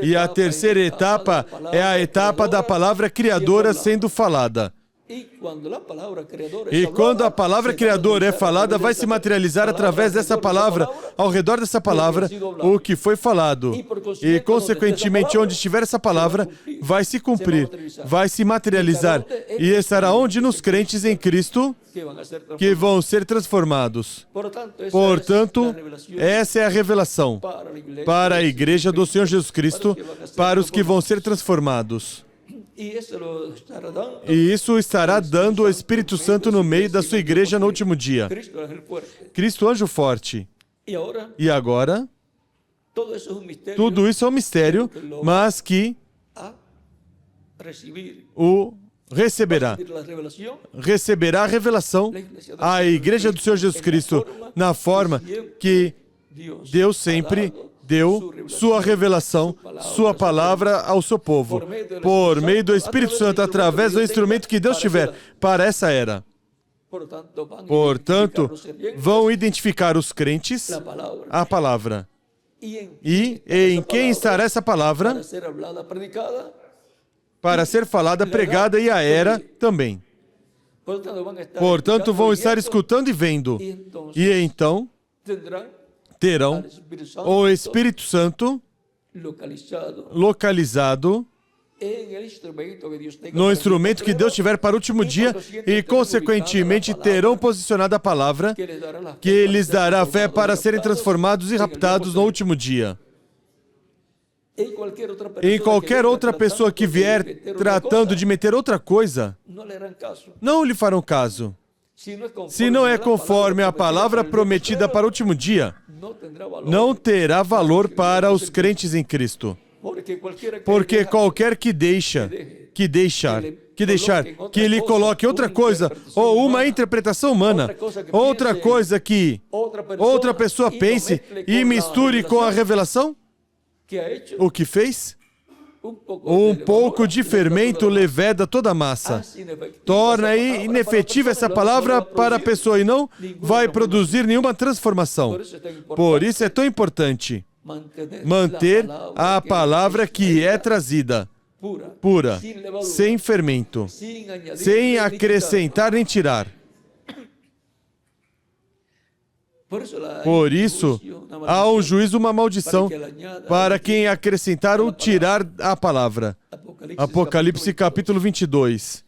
E a terceira etapa é a etapa da palavra criadora sendo falada. E quando a palavra criadora é falada, vai se materializar através dessa palavra, ao redor dessa palavra, o que foi falado. E, consequentemente, onde estiver essa palavra, vai se cumprir, vai se materializar. E estará onde? Nos crentes em Cristo, que vão ser transformados. Portanto, essa é a revelação para a igreja do Senhor Jesus Cristo, para os que vão ser transformados. E isso estará dando o Espírito Santo no meio da sua igreja no último dia. Cristo, anjo forte. E agora, tudo isso é um mistério, mas que o receberá a revelação à igreja do Senhor Jesus Cristo, na forma que Deus sempre deu sua revelação, sua palavra ao seu povo, por meio do Espírito Santo, através do instrumento que Deus tiver para essa era. Portanto, vão identificar os crentes, a palavra. E em quem estará essa palavra? Para ser falada, pregada, e a era também. Portanto, vão estar escutando e vendo. E então terão o Espírito Santo localizado no instrumento que Deus tiver para o último dia e, consequentemente, terão posicionado a palavra que lhes dará fé para serem transformados e raptados no último dia. Em qualquer outra pessoa que vier tratando de meter outra coisa, não lhe farão caso. Se não é conforme a palavra prometida para o último dia, não terá valor para os crentes em Cristo. Porque qualquer que deixar, que ele coloque outra coisa, ou uma interpretação humana, outra coisa que outra pessoa pense e misture com a revelação, o que fez? Um pouco de fermento leveda toda a massa. Torna inefetiva essa palavra para a pessoa e não vai produzir nenhuma transformação. Por isso é tão importante manter a palavra que é trazida pura, sem fermento, sem acrescentar nem tirar. Por isso, há um juízo, uma maldição para quem acrescentar ou tirar a palavra. Apocalipse capítulo 22.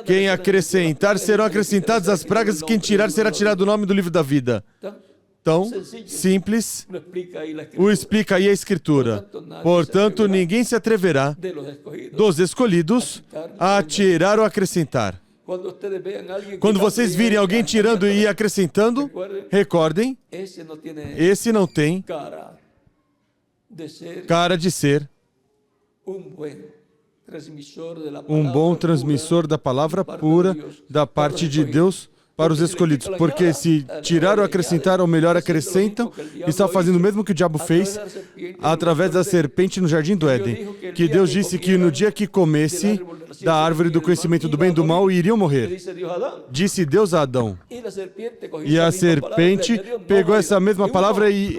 Quem acrescentar, serão acrescentadas as pragas, e quem tirar, será tirado o nome do livro da vida. Tão simples, o explica aí a Escritura. Portanto, ninguém se atreverá dos escolhidos a tirar ou acrescentar. Quando vocês virem alguém tirando e acrescentando, recordem, esse não tem cara de ser um bom transmissor da palavra pura da parte de Deus para os escolhidos. Porque se tirar ou acrescentar, ou melhor, acrescentam, está fazendo o mesmo que o diabo fez através da serpente no jardim do Éden. Que Deus disse que no dia que comesse da árvore do conhecimento do bem e do mal, iriam morrer. Disse Deus a Adão. E a serpente pegou essa mesma palavra e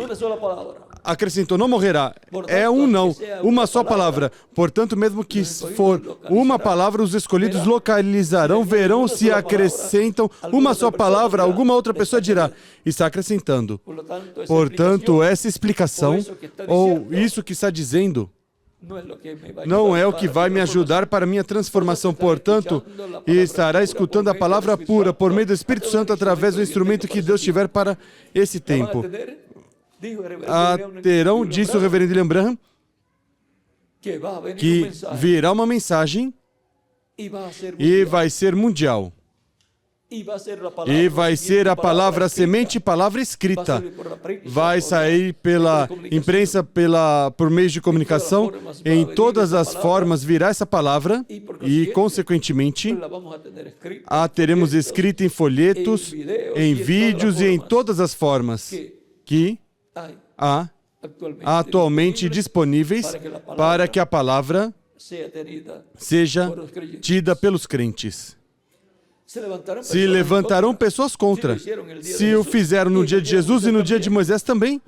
acrescentou, não morrerá. É um não, uma só palavra. Portanto, mesmo que for uma palavra, os escolhidos localizarão, verão se acrescentam uma só palavra, alguma outra pessoa dirá, está acrescentando. Portanto, essa explicação, ou isso que está dizendo, não é o que vai me ajudar para minha transformação. Portanto, estará escutando a palavra pura por meio do Espírito Santo através do instrumento que Deus tiver para esse tempo. Terão, disse o reverendo William Branham, que virá uma mensagem e vai ser mundial. E vai ser a palavra semente, palavra escrita. Vai sair pela imprensa, por meio de comunicação, em todas as formas virá essa palavra e, consequentemente, a teremos escrita em folhetos, em vídeos e em todas as formas que há atualmente disponíveis para que a palavra seja tida pelos crentes. Se levantarão pessoas contra. Se o fizeram no dia de Jesus e no dia de Moisés também.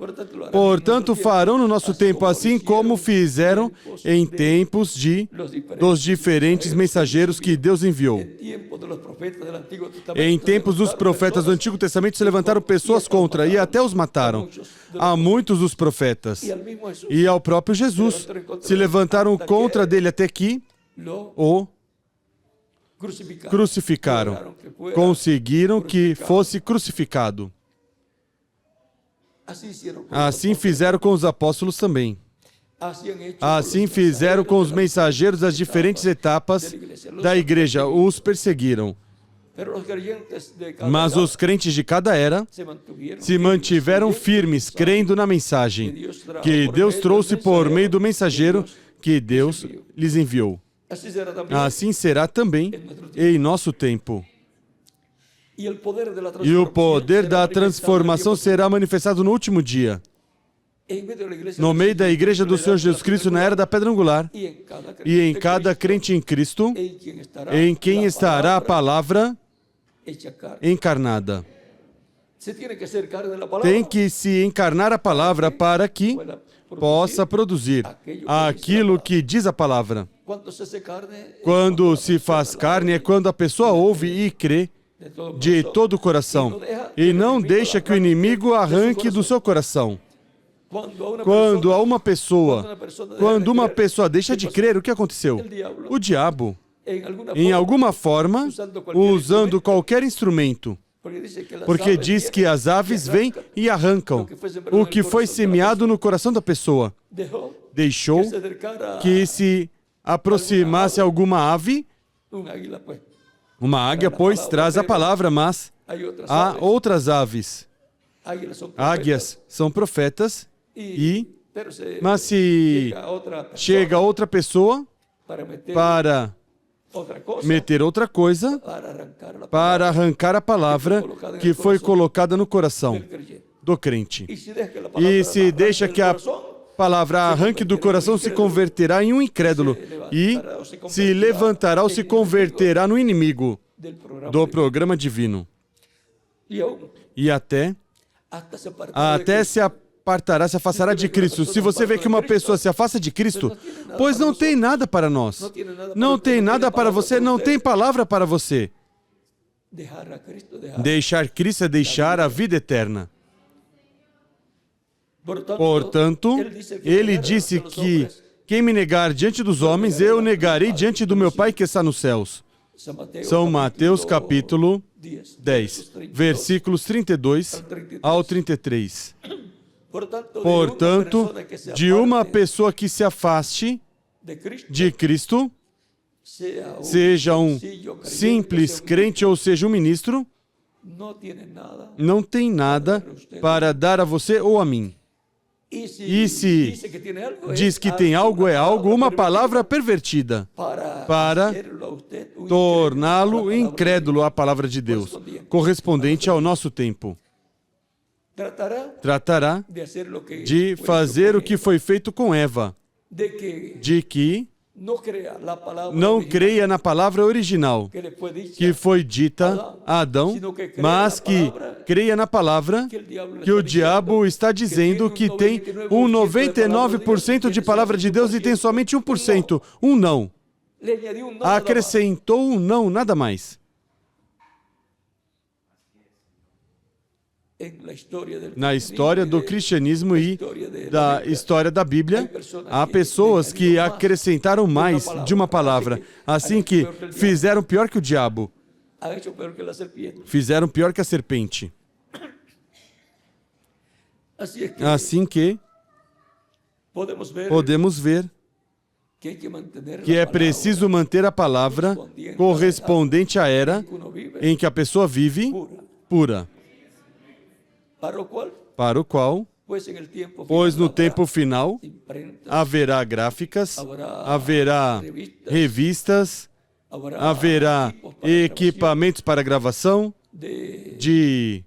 Portanto, farão no nosso tempo, assim como fizeram em tempos dos diferentes mensageiros que Deus enviou. Em tempos dos profetas do Antigo Testamento se levantaram pessoas contra e até os mataram. A muitos dos profetas. E ao próprio Jesus se levantaram contra dele até que o crucificaram. Conseguiram que fosse crucificado. Assim fizeram com os apóstolos também. Assim fizeram com os mensageiros das diferentes etapas da igreja. Os perseguiram. Mas os crentes de cada era se mantiveram firmes, crendo na mensagem que Deus trouxe por meio do mensageiro que Deus lhes enviou. Assim será também em nosso tempo. E o poder da transformação será manifestado no último dia, no meio da igreja do Senhor Jesus Cristo na era da pedra angular, e em cada crente em Cristo, em quem estará a palavra encarnada. Tem que se encarnar a palavra para que possa produzir aquilo que diz a palavra. Quando se faz carne é quando a pessoa ouve e crê de todo o coração e não deixa que o inimigo arranque do seu coração. Quando uma pessoa deixa de crer, o que aconteceu? O diabo, em alguma forma, usando qualquer instrumento, porque diz que as aves vêm e arrancam o que foi semeado no coração da pessoa. Deixou que se aproximasse alguma ave. Uma águia, pois, traz a palavra, mas há outras aves. Águias são profetas, mas se chega outra pessoa para meter outra coisa, para arrancar a palavra que foi colocada no coração do crente. E se deixa que a palavra arranque do coração, se converterá em um incrédulo e se levantará ou se converterá no inimigo do programa divino. E até se apartará, se afastará de Cristo. Se você vê que uma pessoa se afasta de Cristo, pois não tem nada para nós. Não tem nada para você, não tem palavra para você. Deixar Cristo é deixar a vida eterna. Portanto, ele disse que quem me negar diante dos homens, eu negarei diante do meu Pai que está nos céus. São Mateus capítulo 10, versículos 32 ao 33. Portanto, de uma pessoa que se afaste de Cristo, seja um simples crente ou seja um ministro, não tem nada para dar a você ou a mim. E se diz que tem algo, é algo, uma palavra pervertida para torná-lo incrédulo à palavra de Deus, correspondente ao nosso tempo. Tratará de fazer o que foi feito com Eva, de que não creia na palavra original que foi dita a Adão, mas que creia na palavra que o diabo está dizendo que tem um 99% de palavra de Deus e tem somente 1%, um não. Acrescentou um não, nada mais. Na história do cristianismo e da história da Bíblia, há pessoas que acrescentaram mais de uma palavra, assim que fizeram pior que o diabo, fizeram pior que a serpente. Assim que podemos ver que é preciso manter a palavra correspondente à era em que a pessoa vive, pura, para o qual, pois no tempo final, haverá gráficas, haverá revistas, haverá equipamentos para gravação de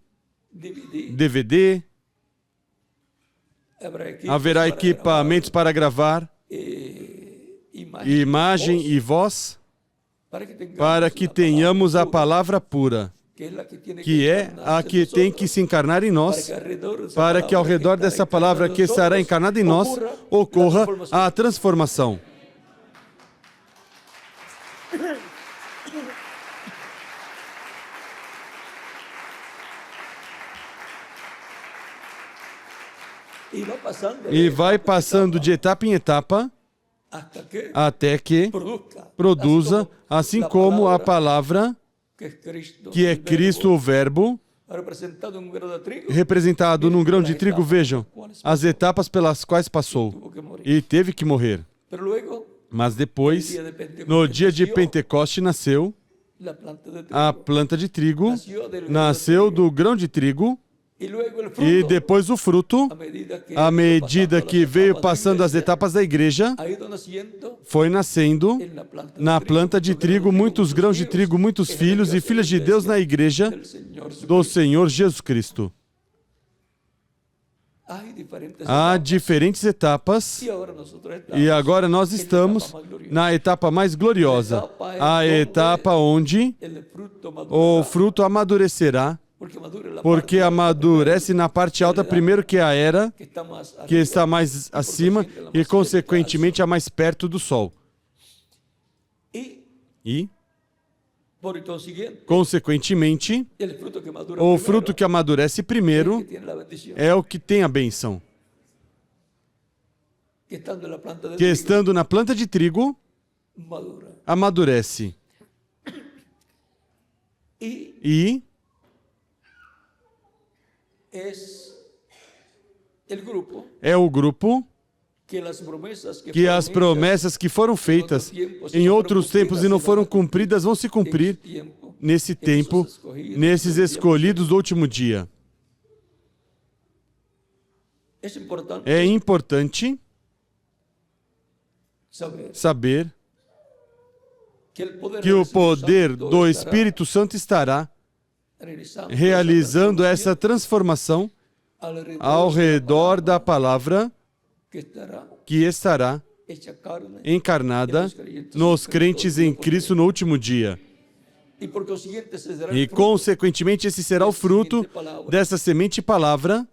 DVD, haverá equipamentos para gravar imagem e voz, para que tenhamos a palavra pura, que é a que tem que se encarnar em nós, para que ao redor dessa palavra que estará encarnada em nós, ocorra a transformação. E vai passando de etapa em etapa, até que produza, assim como a palavra, que é Cristo o Verbo, representado num grão de trigo. Vejam as etapas pelas quais passou e teve que morrer. Mas depois, no dia de Pentecoste, nasceu a planta de trigo, nasceu do grão de trigo, e depois o fruto, à medida que veio passando as etapas da igreja, foi nascendo na planta de trigo muitos grãos de trigo, muitos filhos e filhas de Deus na igreja do Senhor Jesus Cristo. Há diferentes etapas e agora nós estamos na etapa mais gloriosa, a etapa onde o fruto amadurecerá, porque amadurece na parte alta primeiro, que é a era, que está mais acima e consequentemente a mais perto do sol. E, consequentemente, o fruto que amadurece primeiro é o que tem a bênção. Que estando na planta de trigo, amadurece. E é o grupo que as promessas que foram feitas em outros tempos e não foram cumpridas vão se cumprir nesse tempo, nesses escolhidos do último dia. É importante saber que o poder do Espírito Santo estará realizando essa transformação ao redor da palavra que estará encarnada nos crentes em Cristo no último dia. E, consequentemente, esse será o fruto dessa semente palavra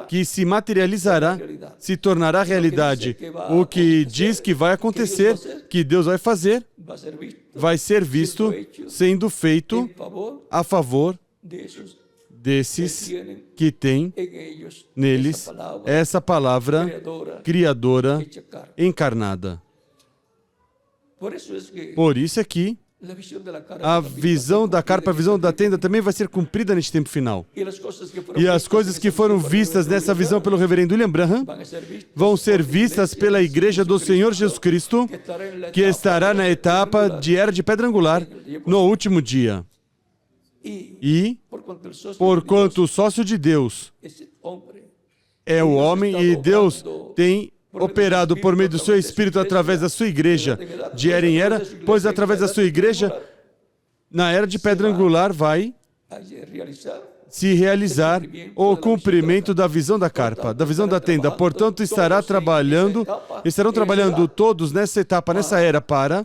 que se materializará, se tornará realidade. O que diz que vai acontecer, que Deus vai fazer, vai ser visto sendo feito a favor desses que têm neles essa palavra criadora encarnada. Por isso é que a visão da carpa, a visão da tenda também vai ser cumprida neste tempo final. E as coisas que foram vistas nessa visão pelo reverendo William Branham vão ser vistas pela igreja do Senhor Jesus Cristo, que estará na etapa de era de pedra angular no último dia. E, porquanto o sócio de Deus é o homem e Deus tem operado por meio do seu Espírito através da sua igreja de era em era, pois através da sua igreja, na era de pedra angular, vai se realizar o cumprimento da visão da carpa, da visão da tenda. Portanto, estarão trabalhando todos nessa etapa, nessa era, para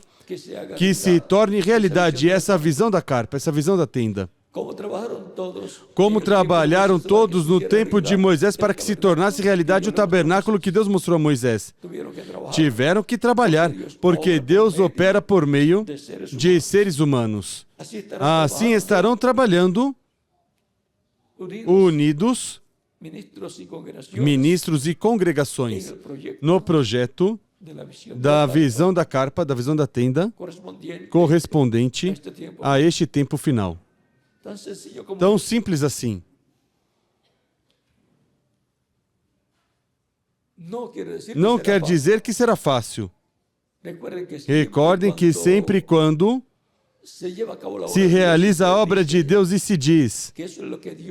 que se torne realidade essa visão da carpa, essa visão da tenda. Como trabalharam todos no tempo de Moisés para que se tornasse realidade o tabernáculo que Deus mostrou a Moisés. Tiveram que trabalhar, porque Deus opera por meio de seres humanos. Assim estarão trabalhando unidos, ministros e congregações, no projeto da visão da carpa, da visão da tenda, correspondente a este tempo final. Tão simples assim. não quer dizer que será fácil. Recordem que sempre quando se realiza a obra de Deus e se diz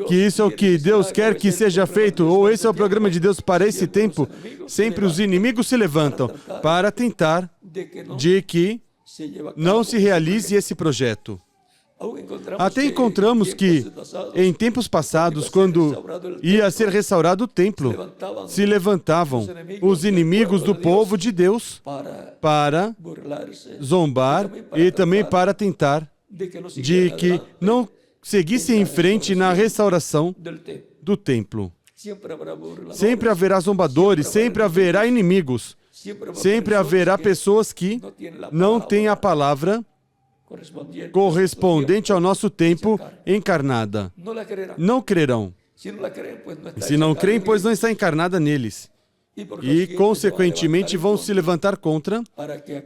que isso é o que Deus quer que seja feito, ou esse é o programa de Deus para esse tempo, sempre os inimigos se levantam para tentar de que não se realize esse projeto. Até encontramos que, em tempos passados, quando ia ser restaurado o templo, se levantavam os inimigos do povo de Deus para zombar e também para tentar de que não seguisse em frente na restauração do templo. Sempre haverá zombadores, sempre haverá inimigos, sempre haverá pessoas que não têm a palavra correspondente ao nosso tempo encarnada. Não crerão. Se não creem, pois não está encarnada neles. E, consequentemente, vão se levantar contra,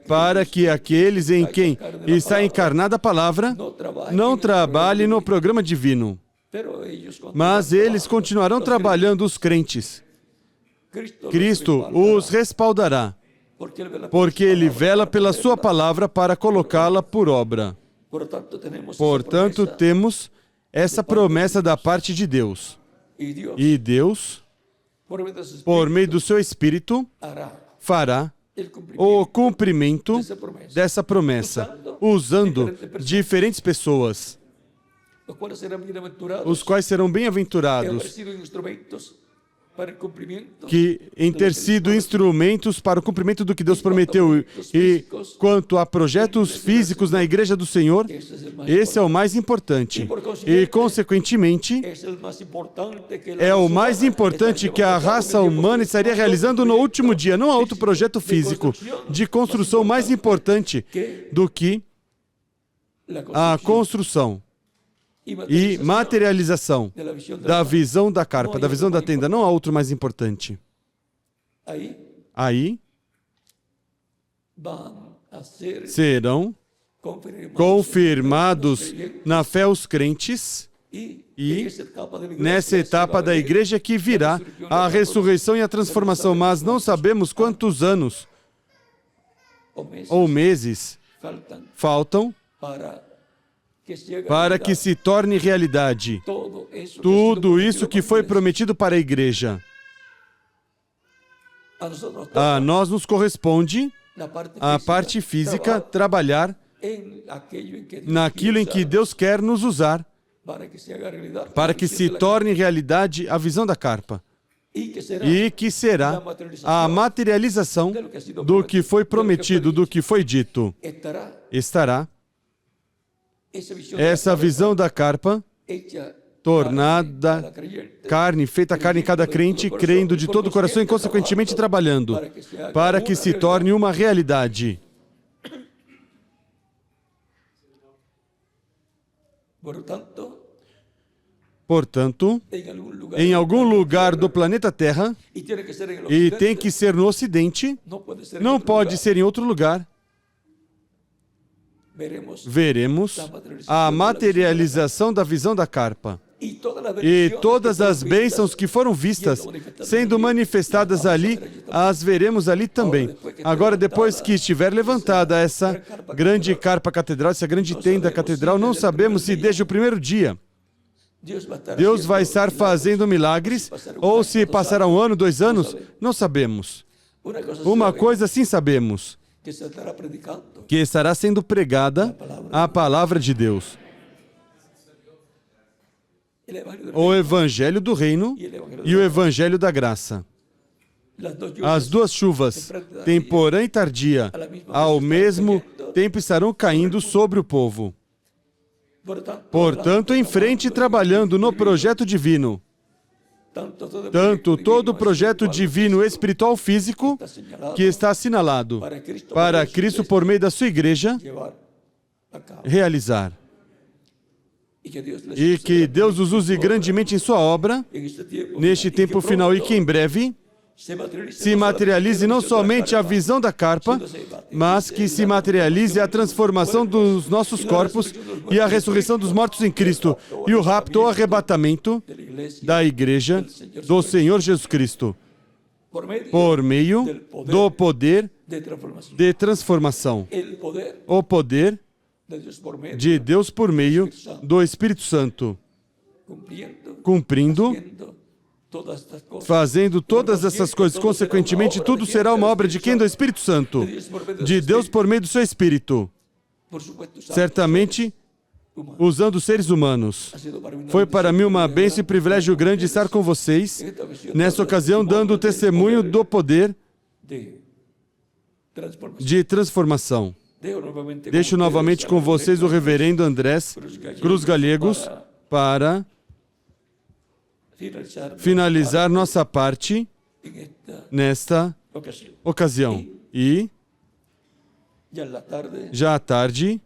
para que aqueles em quem está encarnada a palavra não trabalhem no programa divino. Mas eles continuarão trabalhando os crentes. Cristo os respaldará, porque Ele vela pela sua palavra para colocá-la por obra. Portanto, temos essa promessa da parte de Deus. E Deus, por meio do seu Espírito, fará o cumprimento dessa promessa, usando diferentes pessoas, os quais serão bem-aventurados, que em ter sido instrumentos para o cumprimento do que Deus prometeu. E quanto a projetos físicos na Igreja do Senhor, esse é o mais importante. E, consequentemente, é o mais importante que a raça humana estaria realizando no último dia. Não há outro projeto físico de construção mais importante do que a construção e materialização da visão da carpa, da visão da tenda. Não há outro mais importante. Aí serão confirmados na fé os crentes, e nessa etapa da igreja que virá a ressurreição e a transformação, mas não sabemos quantos anos ou meses faltam para que se torne realidade tudo isso que foi prometido para a igreja. A nós nos corresponde a parte física, trabalhar naquilo em que Deus quer nos usar para que se torne realidade a visão da carpa, e que será a materialização do que foi prometido, do que foi dito. Estará essa visão da carpa tornada carne, feita carne em cada crente, crendo de todo o coração e, consequentemente, trabalhando para que se torne uma realidade. Portanto, em algum lugar do planeta Terra, e tem que ser no Ocidente, não pode ser em outro lugar, veremos a materialização da visão da carpa. E todas as bênçãos que foram vistas, sendo manifestadas ali, as veremos ali também. Agora, depois que estiver levantada essa grande carpa catedral, essa grande tenda catedral, não sabemos se desde o primeiro dia Deus vai estar fazendo milagres, ou se passará 1 ano, 2 anos, não sabemos. Uma coisa sim sabemos, que estará sendo pregada a palavra de Deus. O Evangelho do Reino e o Evangelho da Graça. As duas chuvas, temporã e tardia, ao mesmo tempo estarão caindo sobre o povo. Portanto, em frente, trabalhando no projeto divino. Tanto todo o projeto divino espiritual físico que está assinalado para Cristo por meio da sua igreja realizar. E que Deus os use grandemente em sua obra neste tempo final, e que em breve se materialize não somente a visão da carpa, mas que se materialize a transformação dos nossos corpos e a ressurreição dos mortos em Cristo, e o rapto ou arrebatamento da igreja do Senhor Jesus Cristo. por meio do poder de transformación. de transformação. El poder O poder de Dios por medio, de Deus por meio do Espírito Santo, cumprindo, haciendo todas estas cosas. fazendo todas essas coisas. Consequentemente, tudo será uma obra de quem? Do Espírito Santo. De Deus por meio do seu Espírito. Por supuesto, usando Certamente, humanos. usando seres humanos. Ha sido para mí una Foi para mí uma bendición bênção e privilégio grande estar com vocês, en esta ocasión, nessa ocasião, dando o testemunho do poder de transformación. de transformação. Deixo con novamente ustedes com al vocês o reverendo reverendo Andrés Cruz Gallegos para finalizar nossa parte en esta nesta ocasión. ocasião. E, Ya en la tarde já à tarde,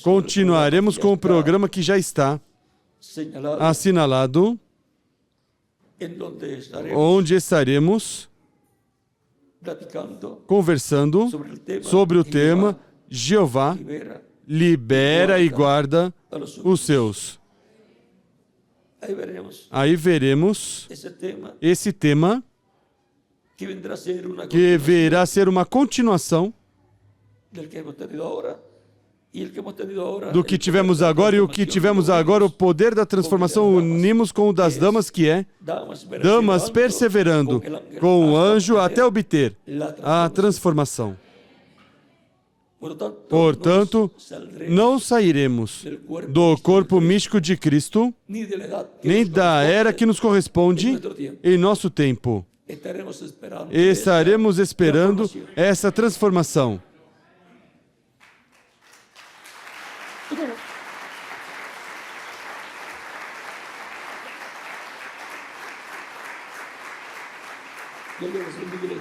continuaremos com o programa que já está señalado, assinalado, en donde estaremos onde estaremos platicando conversando sobre o tema Jeová libera libera e guarda a los suyos. os seus. Ahí veremos Aí veremos esse tema que vendrá a ser una que virá a ser uma continuação del que hemos tenido ahora y el que hemos tenido ahora do que tivemos agora, e o que tivemos agora, o poder da transformação, unimos com o das damas, que é damas perseverando com o anjo até obter a transformação. Portanto, não sairemos do corpo místico de Cristo, nem da era que nos corresponde em nosso tempo. Estaremos esperando essa transformação.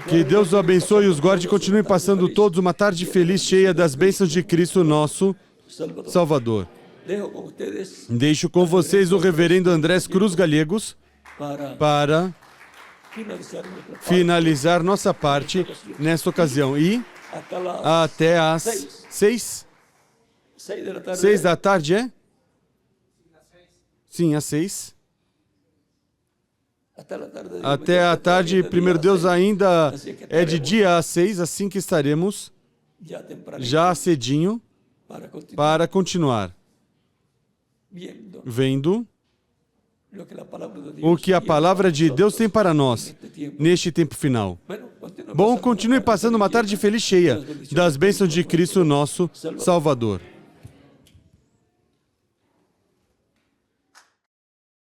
Que Deus os abençoe e os guarde e continue passando todos uma tarde feliz, cheia das bênçãos de Cristo, nosso Salvador. Deixo com vocês o reverendo Andrés Cruz Gallegos para finalizar nossa parte nesta ocasião. E até às 6 da tarde, é? Sim, às 6. Até a tarde, primeiro Deus, ainda é de dia às 6, assim que estaremos já cedinho para continuar vendo o que a palavra de Deus tem para nós neste tempo final. Bom, continue passando uma tarde feliz, cheia das bênçãos de Cristo, nosso Salvador.